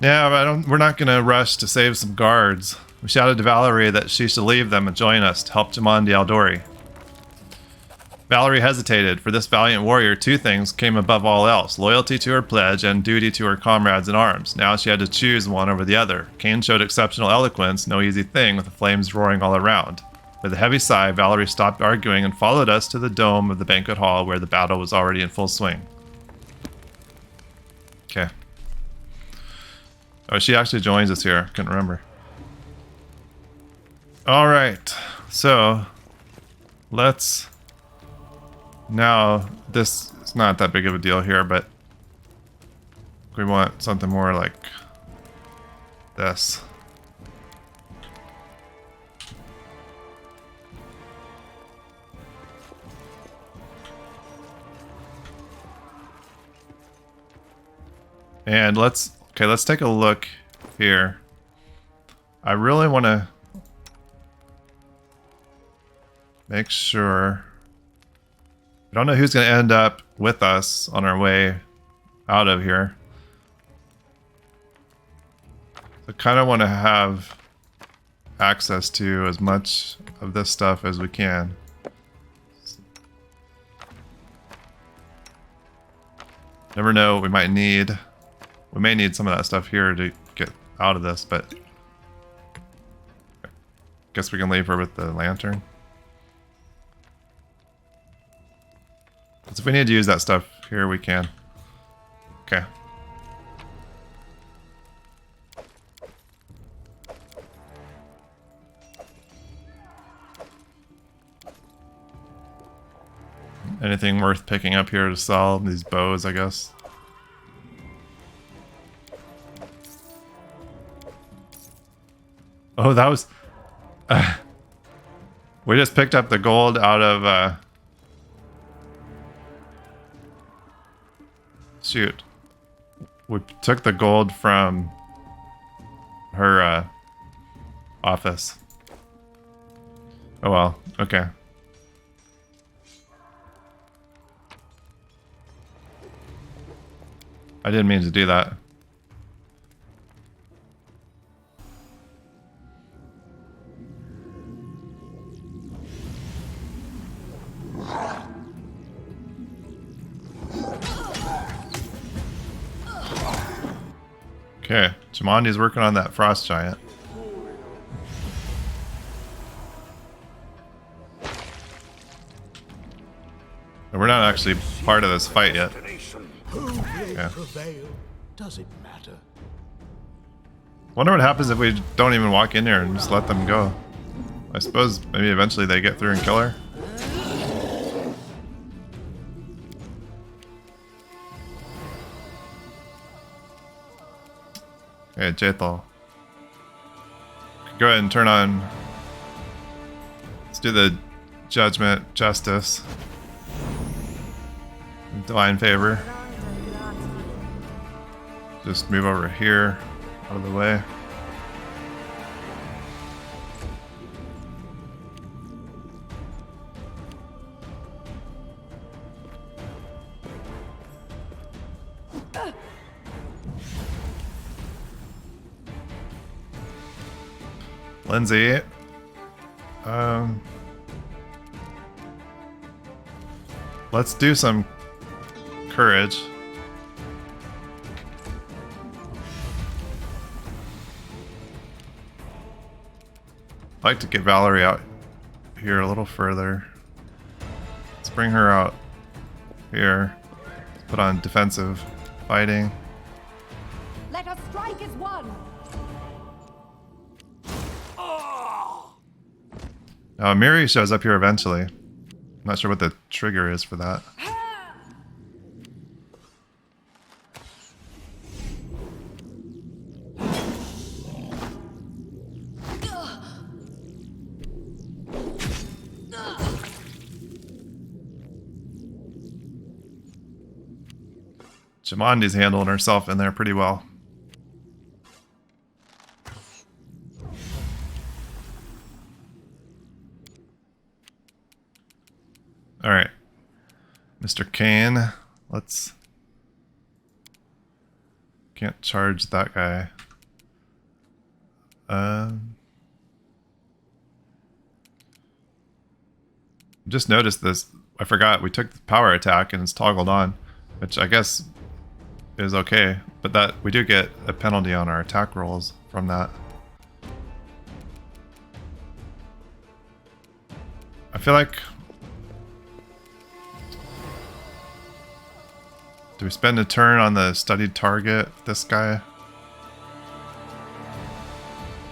but we're not going to rush to save some guards. We shouted to Valerie that she should leave them and join us to help Jumanji Aldori. Valerie hesitated. For this valiant warrior, two things came above all else: loyalty to her pledge and duty to her comrades in arms. Now she had to choose one over the other. Kane showed exceptional eloquence, no easy thing with the flames roaring all around. With a heavy sigh, Valerie stopped arguing and followed us to the dome of the banquet hall where the battle was already in full swing. Okay. Oh, she actually joins us here. Couldn't remember. Alright. So, let's... Now, this is not that big of a deal here, but we want something more like this. And let's take a look here. I really want to make sure. I don't know who's going to end up with us on our way out of here. I kind of want to have access to as much of this stuff as we can. Never know what we might need. We may need some of that stuff here to get out of this, but guess we can leave her with the lantern. So if we need to use that stuff here, we can. Okay. Anything worth picking up here to sell? These bows, I guess. Oh, that was... we just picked up the gold out of... Shoot. We took the gold from her office. Oh well, okay. I didn't mean to do that. Okay, Jumanji's working on that frost giant. And we're not actually part of this fight yet. Okay. Does it matter? Wonder what happens if we don't even walk in there and just let them go. I suppose maybe eventually they get through and kill her. Okay, Jethal. Go ahead and turn on. Let's do the judgment, justice, divine favor. Just move over here, out of the way. Lindsay, let's do some courage. I'd like to get Valerie out here a little further. Let's bring her out here. Let's put on defensive fighting. Let us strike as one. Now, Miri shows up here eventually. I'm not sure what the trigger is for that. Jumanji's handling herself in there pretty well. Alright. Mr. Kane. Let's... Can't charge that guy. Just noticed this. I forgot we took the power attack and it's toggled on, which I guess is okay. But that we do get a penalty on our attack rolls from that. I feel like... Do we spend a turn on the studied target, this guy?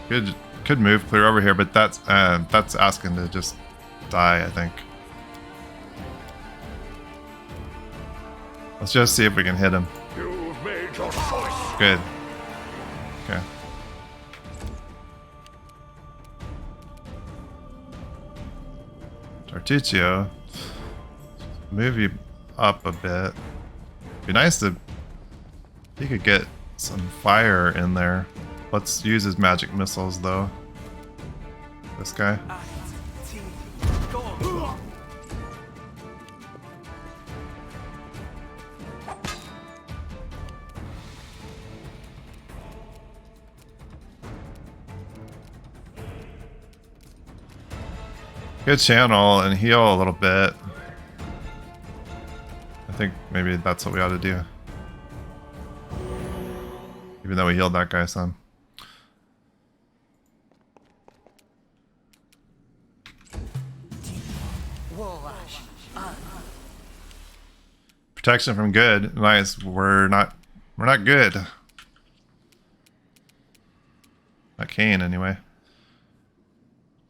Could move clear over here, but that's asking to just die, I think. Let's just see if we can hit him. You've made your choice. Good. Okay. Tartuccio, move you up a bit. Be nice to... He could get some fire in there. Let's use his magic missiles, though. This guy. Good channel and heal a little bit. I think maybe that's what we ought to do. Even though we healed that guy some. Protection from good. Nice. We're not good. Not Kane anyway.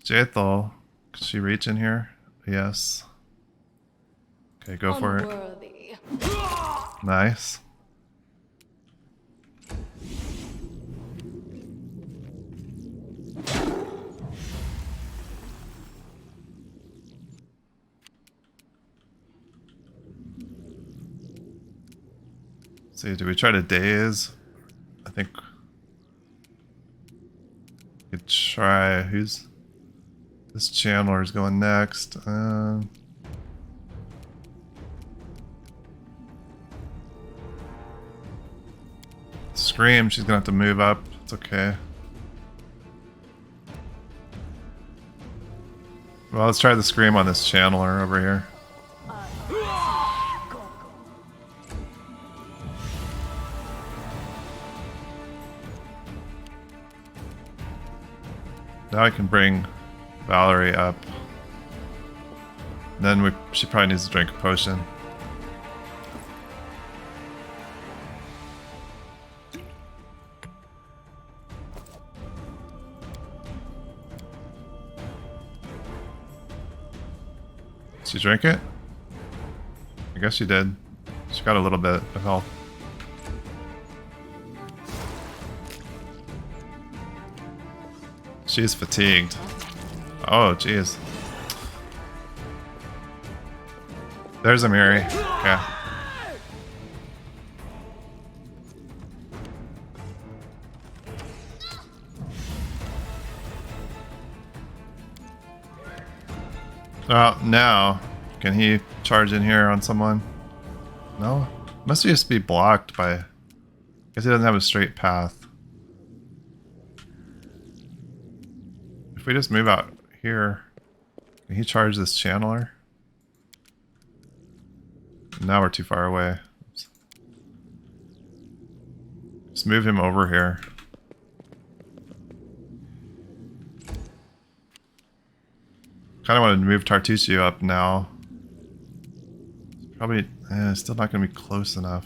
Jaethal. Can she reach in here? Yes. Okay, go for it. Nice. Let's see, do we try to daze? I think we could try. Who's... This channeler is going next. Scream, she's gonna have to move up. It's okay. Well, let's try the scream on this channeler over here. Now I can bring Valerie up. Then she probably needs to drink a potion. Did she drink it? I guess she did. She got a little bit of health. She's fatigued. Oh, jeez. There's a Miri. Okay. Now, can he charge in here on someone? No? Must just be blocked by... I guess he doesn't have a straight path. If we just move out here, can he charge this channeler? Now we're too far away. Oops. Just move him over here. Kind of wanted to move Tartuccio up now. Probably still not going to be close enough.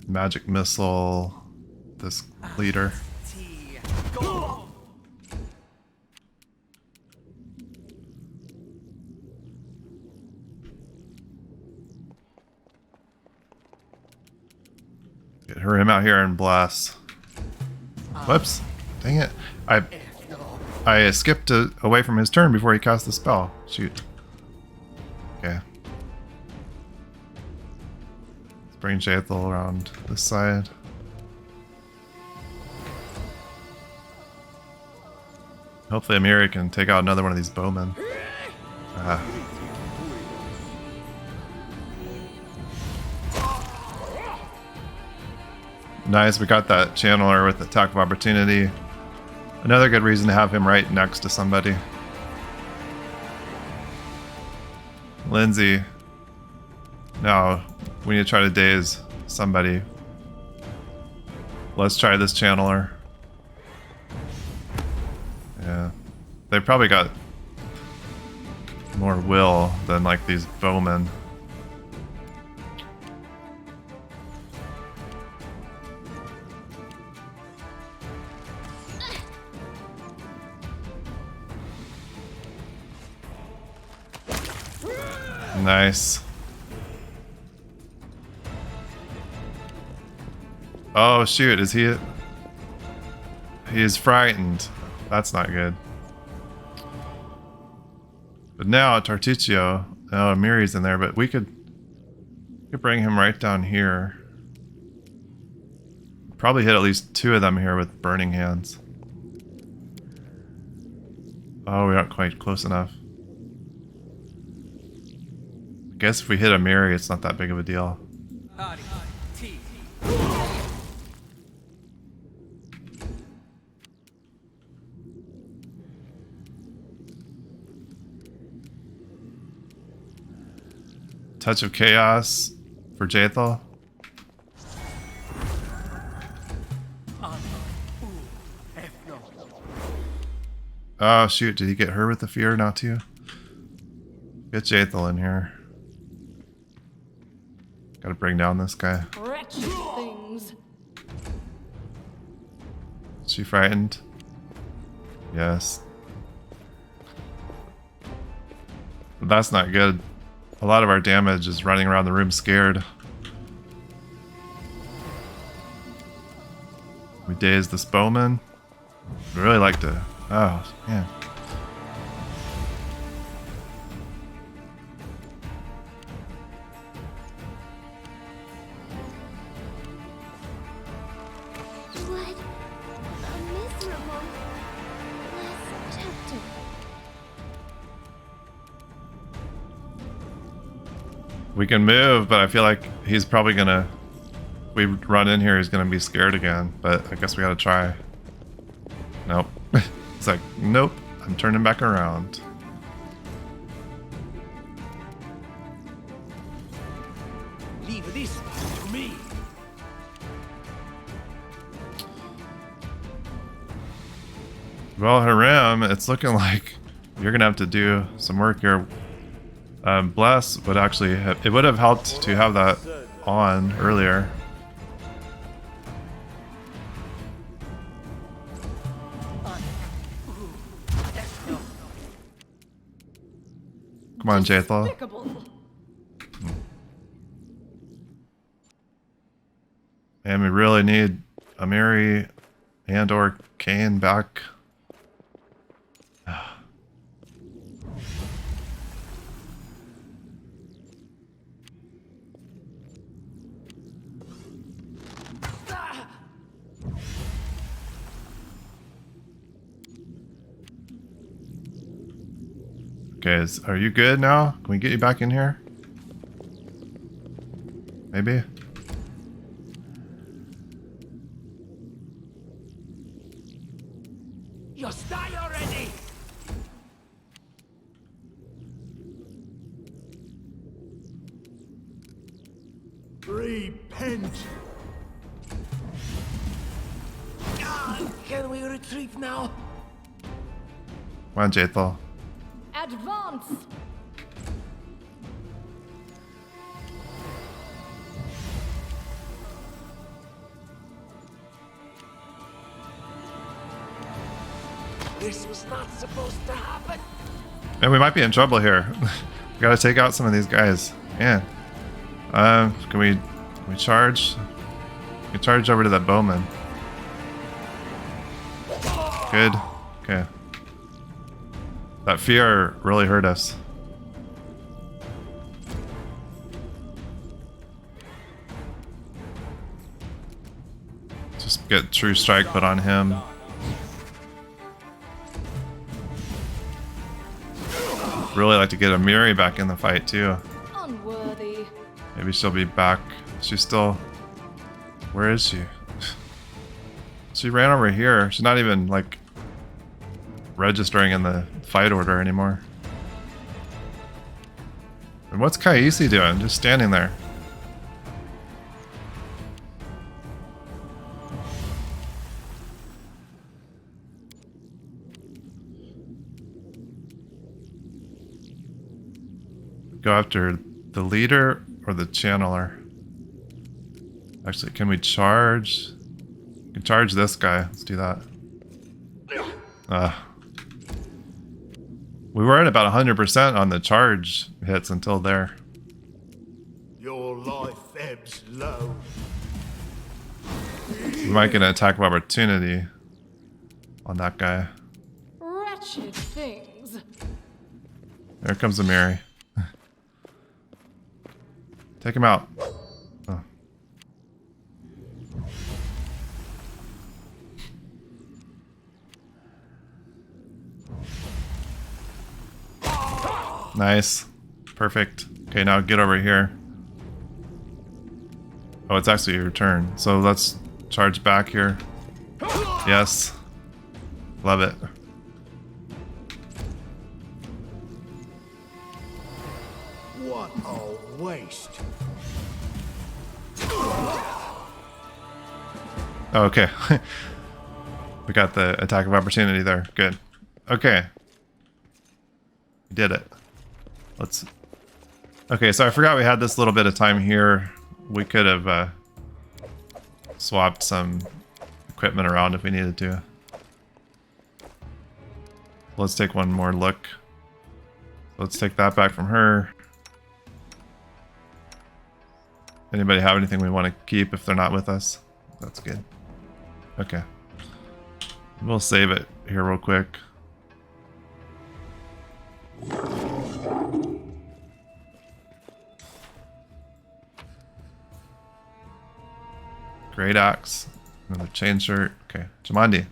Magic missile. This leader. Get him out here and blast. Whoops. Dang it. I skipped away from his turn before he cast the spell. Shoot. Okay. Let's bring Jaethal around this side. Hopefully Amiri can take out another one of these bowmen. Nice, we got that channeler with attack of opportunity. Another good reason to have him right next to somebody. Lindsay. No, we need to try to daze somebody. Let's try this channeler. Yeah. They probably got more will than like these bowmen. Nice. Oh shoot, is he... He is frightened. That's not good. But now Tartuccio... Oh, Amiri's in there, but we could bring him right down here. Probably hit at least 2 of them here with burning hands. Oh, we're not quite close enough. I guess if we hit Amiri, it's not that big of a deal. Touch of Chaos for Jaethal. Oh shoot, did he get her with the fear? Not to? Get Jaethal in here. Gotta bring down this guy. Wretched things. Is she frightened? Yes. But that's not good. A lot of our damage is running around the room scared. We dazed this bowman. We really like to... Oh, man. What a miserable last chapter. We can move, but I feel like he's probably gonna... If we run in here, he's gonna be scared again. But I guess we gotta try. Nope. It's like, nope, I'm turning back around. Leave this to me. Well, Harem, it's looking like you're gonna have to do some work here. Bless would actually have, it would have helped to have that on earlier. Come on, Jaethal. And we really need Amiri and or Kane back. Okay, are you good now? Can we get you back in here? Maybe? Just die already! Repent! Can we retreat now? Come on, Jaethal. Advance! This was not supposed to happen. Man, we might be in trouble here. We gotta take out some of these guys. Man. Can we charge? We can charge over to that bowman. Good. Okay. That fear really hurt us. Just get true strike put on him. really like to get Amiri back in the fight too. Unworthy. Maybe she'll be back. She's still... Where is she? She ran over here. She's not even, like, registering in the fight order anymore. And what's Kaisi doing? Just standing there. Go after the leader or the channeler? Actually, can we charge? We can charge this guy. Let's do that. We were at about 100% on the charge hits until there. Your life ebbs low. We might get an attack of opportunity on that guy. Wretched things. There comes Amiri. Take him out. Oh. Nice. Perfect. Okay, now get over here. Oh, it's actually your turn. So let's charge back here. Yes. Love it. What a waste. Oh, okay. We got the attack of opportunity there. Good. Okay. We did it. Let's... Okay, so I forgot we had this little bit of time here. We could have swapped some equipment around if we needed to. Let's take one more look. Let's take that back from her. Anybody have anything we want to keep if they're not with us? That's good. Okay. We'll save it here real quick. Great axe. Another chain shirt. Okay. Jamandi.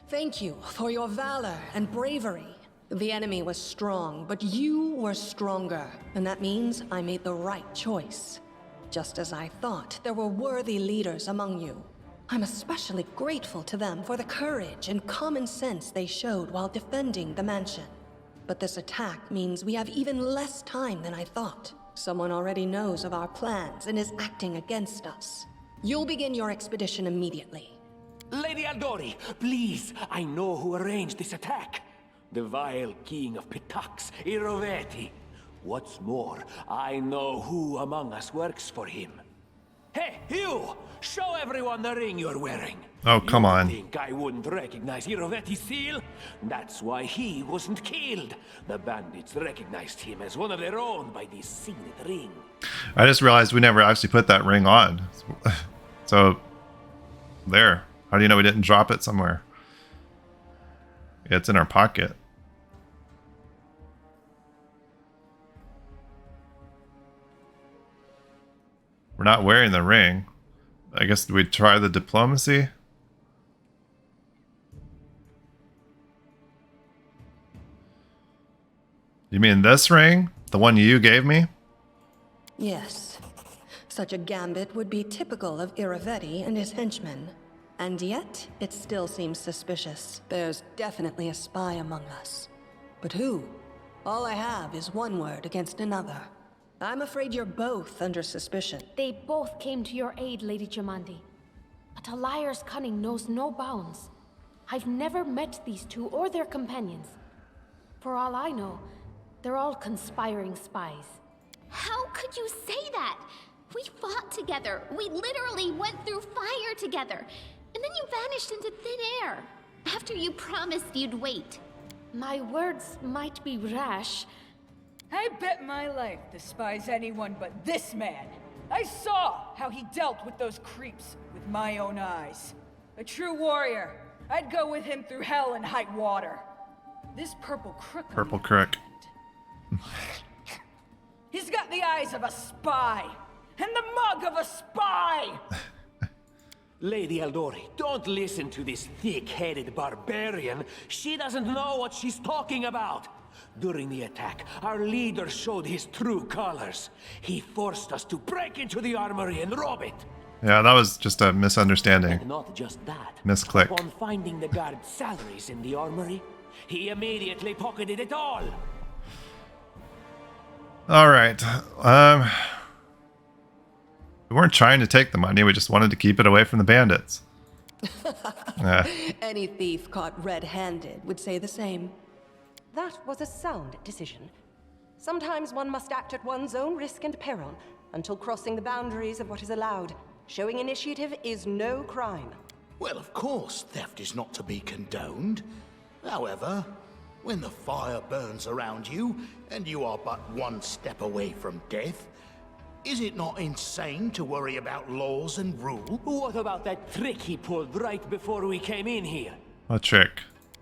Thank you for your valor and bravery. The enemy was strong, but you were stronger, and that means I made the right choice. Just as I thought, there were worthy leaders among you. I'm especially grateful to them for the courage and common sense they showed while defending the mansion. But this attack means we have even less time than I thought. Someone already knows of our plans and is acting against us. You'll begin your expedition immediately. Lady Aldori, please, I know who arranged this attack. The vile king of Pitax, Iroveti. What's more, I know who among us works for him. Hey, you! Show everyone the ring you're wearing. Oh, come on. You think I wouldn't recognize Iroveti's seal? That's why he wasn't killed. The bandits recognized him as one of their own by this signet ring. I just realized we never actually put that ring on. So, there. How do you know we didn't drop it somewhere? Yeah, it's in our pocket. We're not wearing the ring. I guess we'd try the diplomacy. You mean this ring? The one you gave me? Yes. Such a gambit would be typical of Iroveti and his henchmen. And yet, it still seems suspicious. There's definitely a spy among us. But who? All I have is one word against another. I'm afraid you're both under suspicion. They both came to your aid, Lady Jamandi. But a liar's cunning knows no bounds. I've never met these two or their companions. For all I know, they're all conspiring spies. How could you say that? We fought together. We literally went through fire together. And then you vanished into thin air. After you promised you'd wait. My words might be rash. I bet my life despise anyone but this man. I saw how he dealt with those creeps with my own eyes. A true warrior. I'd go with him through hell and high water. This purple crook. Purple crook. He's got the eyes of a spy. And the mug of a spy! Lady Eldori, don't listen to this thick-headed barbarian. She doesn't know what she's talking about. During the attack, our leader showed his true colors. He forced us to break into the armory and rob it. Yeah, that was just a misunderstanding. And not just that. Misclick. Upon finding the guard's salaries in the armory, he immediately pocketed it all. All right. We weren't trying to take the money. We just wanted to keep it away from the bandits. Any thief caught red-handed would say the same. That was a sound decision. Sometimes one must act at one's own risk and peril until crossing the boundaries of what is allowed. Showing initiative is no crime. Well, of course, theft is not to be condoned. However, when the fire burns around you and you are but one step away from death, is it not insane to worry about laws and rules? What about that trick he pulled right before we came in here? What trick?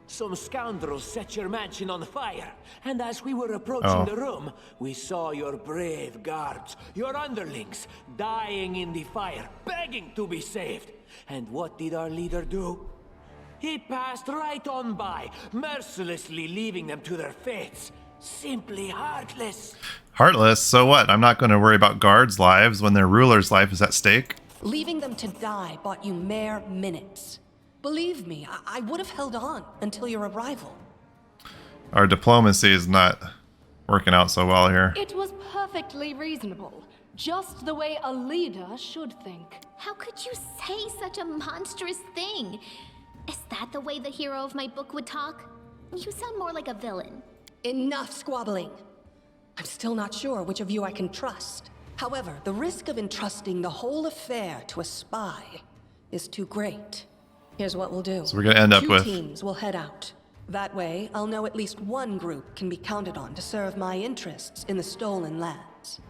Some scoundrels set your mansion on fire, and as we were approaching the room, we saw your brave guards, your underlings, dying in the fire, begging to be saved. And what did our leader do? He passed right on by, mercilessly leaving them to their fates. Simply heartless. Heartless? So what? I'm not going to worry about guards' lives when their ruler's life is at stake. Leaving them to die bought you mere minutes. Believe me, I would have held on until your arrival. Our diplomacy is not working out so well here. It was perfectly reasonable. Just the way a leader should think. How could you say such a monstrous thing? Is that the way the hero of my book would talk? You sound more like a villain. Enough squabbling. I'm still not sure which of you I can trust. However, the risk of entrusting the whole affair to a spy is too great. Here's what we'll do. So we're going to end up with... 2 teams will head out. That way, I'll know at least one group can be counted on to serve my interests in the stolen lands.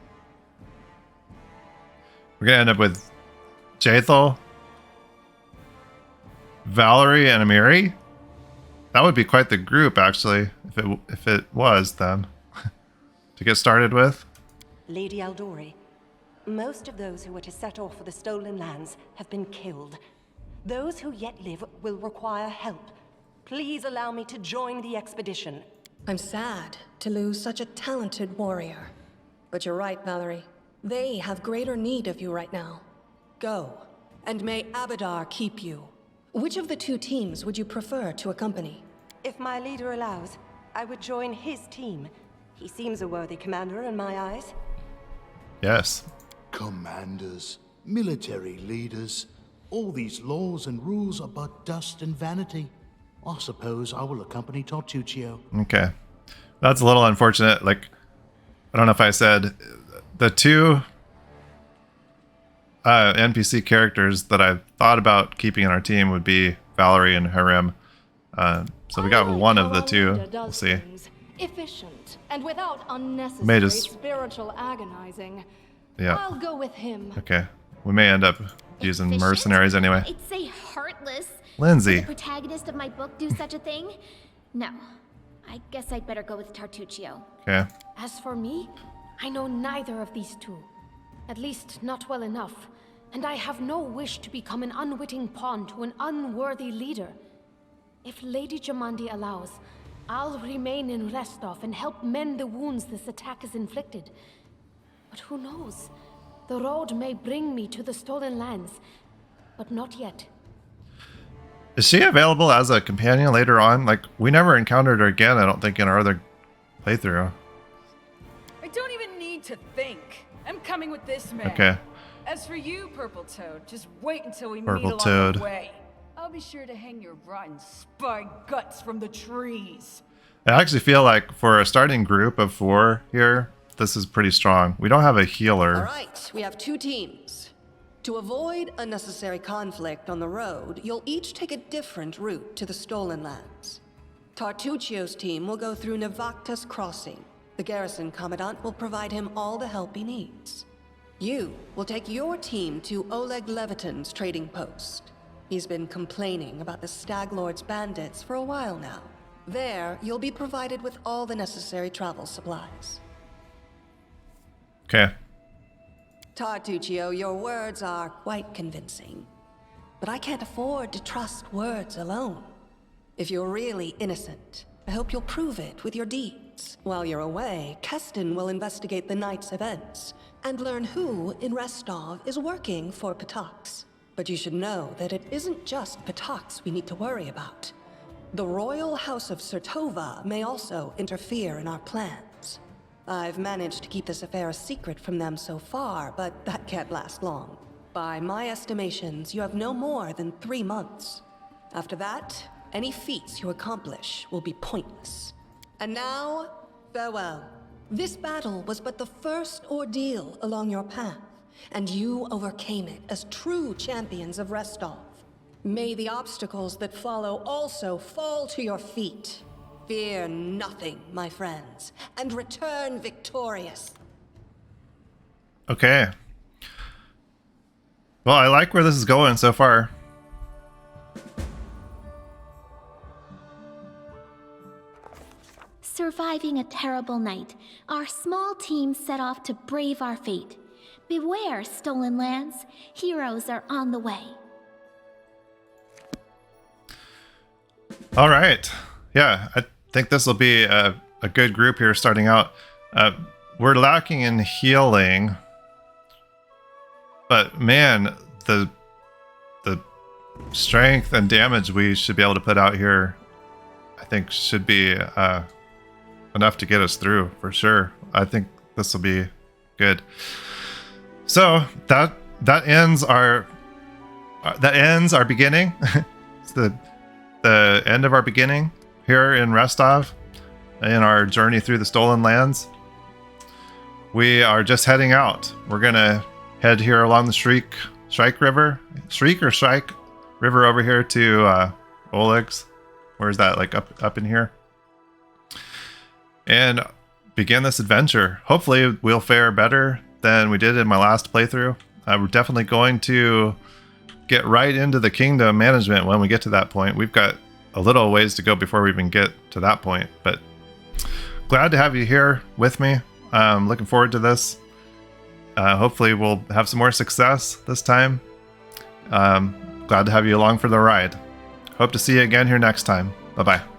We're going to end up with Jaethal, Valerie, and Amiri. That would be quite the group, actually, if it was them to get started with. Lady Eldori, most of those who were to set off for the stolen lands have been killed. Those who yet live will require help. Please allow me to join the expedition. I'm sad to lose such a talented warrior. But you're right, Valerie. They have greater need of you right now. Go, and may Abadar keep you. Which of the 2 teams would you prefer to accompany? If my leader allows, I would join his team. He seems a worthy commander in my eyes. Yes. Commanders, military leaders, all these laws and rules are but dust and vanity. I suppose I will accompany Tartuccio. Okay. That's a little unfortunate. Like, I don't know if I said the 2 NPC characters that I've thought about keeping in our team would be Valerie and Harem. So we got one of the 2. We'll see. Efficient and without unnecessary spiritual agonizing. Yeah. I'll go with him. Okay. We may end up using Efficient? mercenaries anyway. I'd say heartless. Lindsay. Would the protagonist of my book do such a thing? No. I guess I'd better go with Tartuccio. Okay. As for me, I know neither of these 2. At least not well enough. And I have no wish to become an unwitting pawn to an unworthy leader. If Lady Jamandi allows, I'll remain in Restov and help mend the wounds this attack has inflicted. But who knows? The road may bring me to the stolen lands, but not yet. Is she available as a companion later on? Like, we never encountered her again, I don't think, in our other playthrough. I don't even need to think. I'm coming with this man. Okay. As for you, Purple Toad, just wait until we Purple meet along Toad. the way. I'll be sure to hang your rotten spy guts from the trees. I actually feel like for a starting group of 4 here, this is pretty strong. We don't have a healer. All right, we have 2 teams. To avoid unnecessary conflict on the road, you'll each take a different route to the stolen lands. Tartuccio's team will go through Navakta's crossing. The garrison commandant will provide him all the help he needs. You will take your team to Oleg Leviton's trading post. He's been complaining about the Stag Lord's bandits for a while now. There, you'll be provided with all the necessary travel supplies. Okay. Tartuccio, your words are quite convincing. but I can't afford to trust words alone. If you're really innocent, I hope you'll prove it with your deeds. While you're away, Keston will investigate the night's events and learn who in Restov is working for Patox. But you should know that it isn't just Patox we need to worry about. The royal house of Sertova may also interfere in our plans. I've managed to keep this affair a secret from them so far, but that can't last long. By my estimations, you have no more than 3 months. After that, any feats you accomplish will be pointless. And now, farewell. This battle was but the first ordeal along your path, and you overcame it as true champions of Restov. May the obstacles that follow also fall to your feet. Fear nothing, my friends, and return victorious. Okay. Well, I like where this is going so far. Surviving a terrible night, our small team set off to brave our fate. Beware, stolen lands. Heroes are on the way. All right. Yeah, I think this will be a good group here starting out. We're lacking in healing. But man, the strength and damage we should be able to put out here, I think should be enough to get us through for sure. I think this will be good. So that ends our beginning. It's the end of our beginning here in Restov in our journey through the Stolen Lands. We are just heading out. We're gonna head here along the Shriek River over here to Oleg's. Where's that? Like up in here, and begin this adventure. Hopefully we'll fare better than we did in my last playthrough. We're definitely going to get right into the kingdom management when we get to that point. We've got a little ways to go before we even get to that point, but glad to have you here with me. Looking forward to this. Hopefully we'll have some more success this time. Glad to have you along for the ride. Hope to see you again here next time. Bye-bye.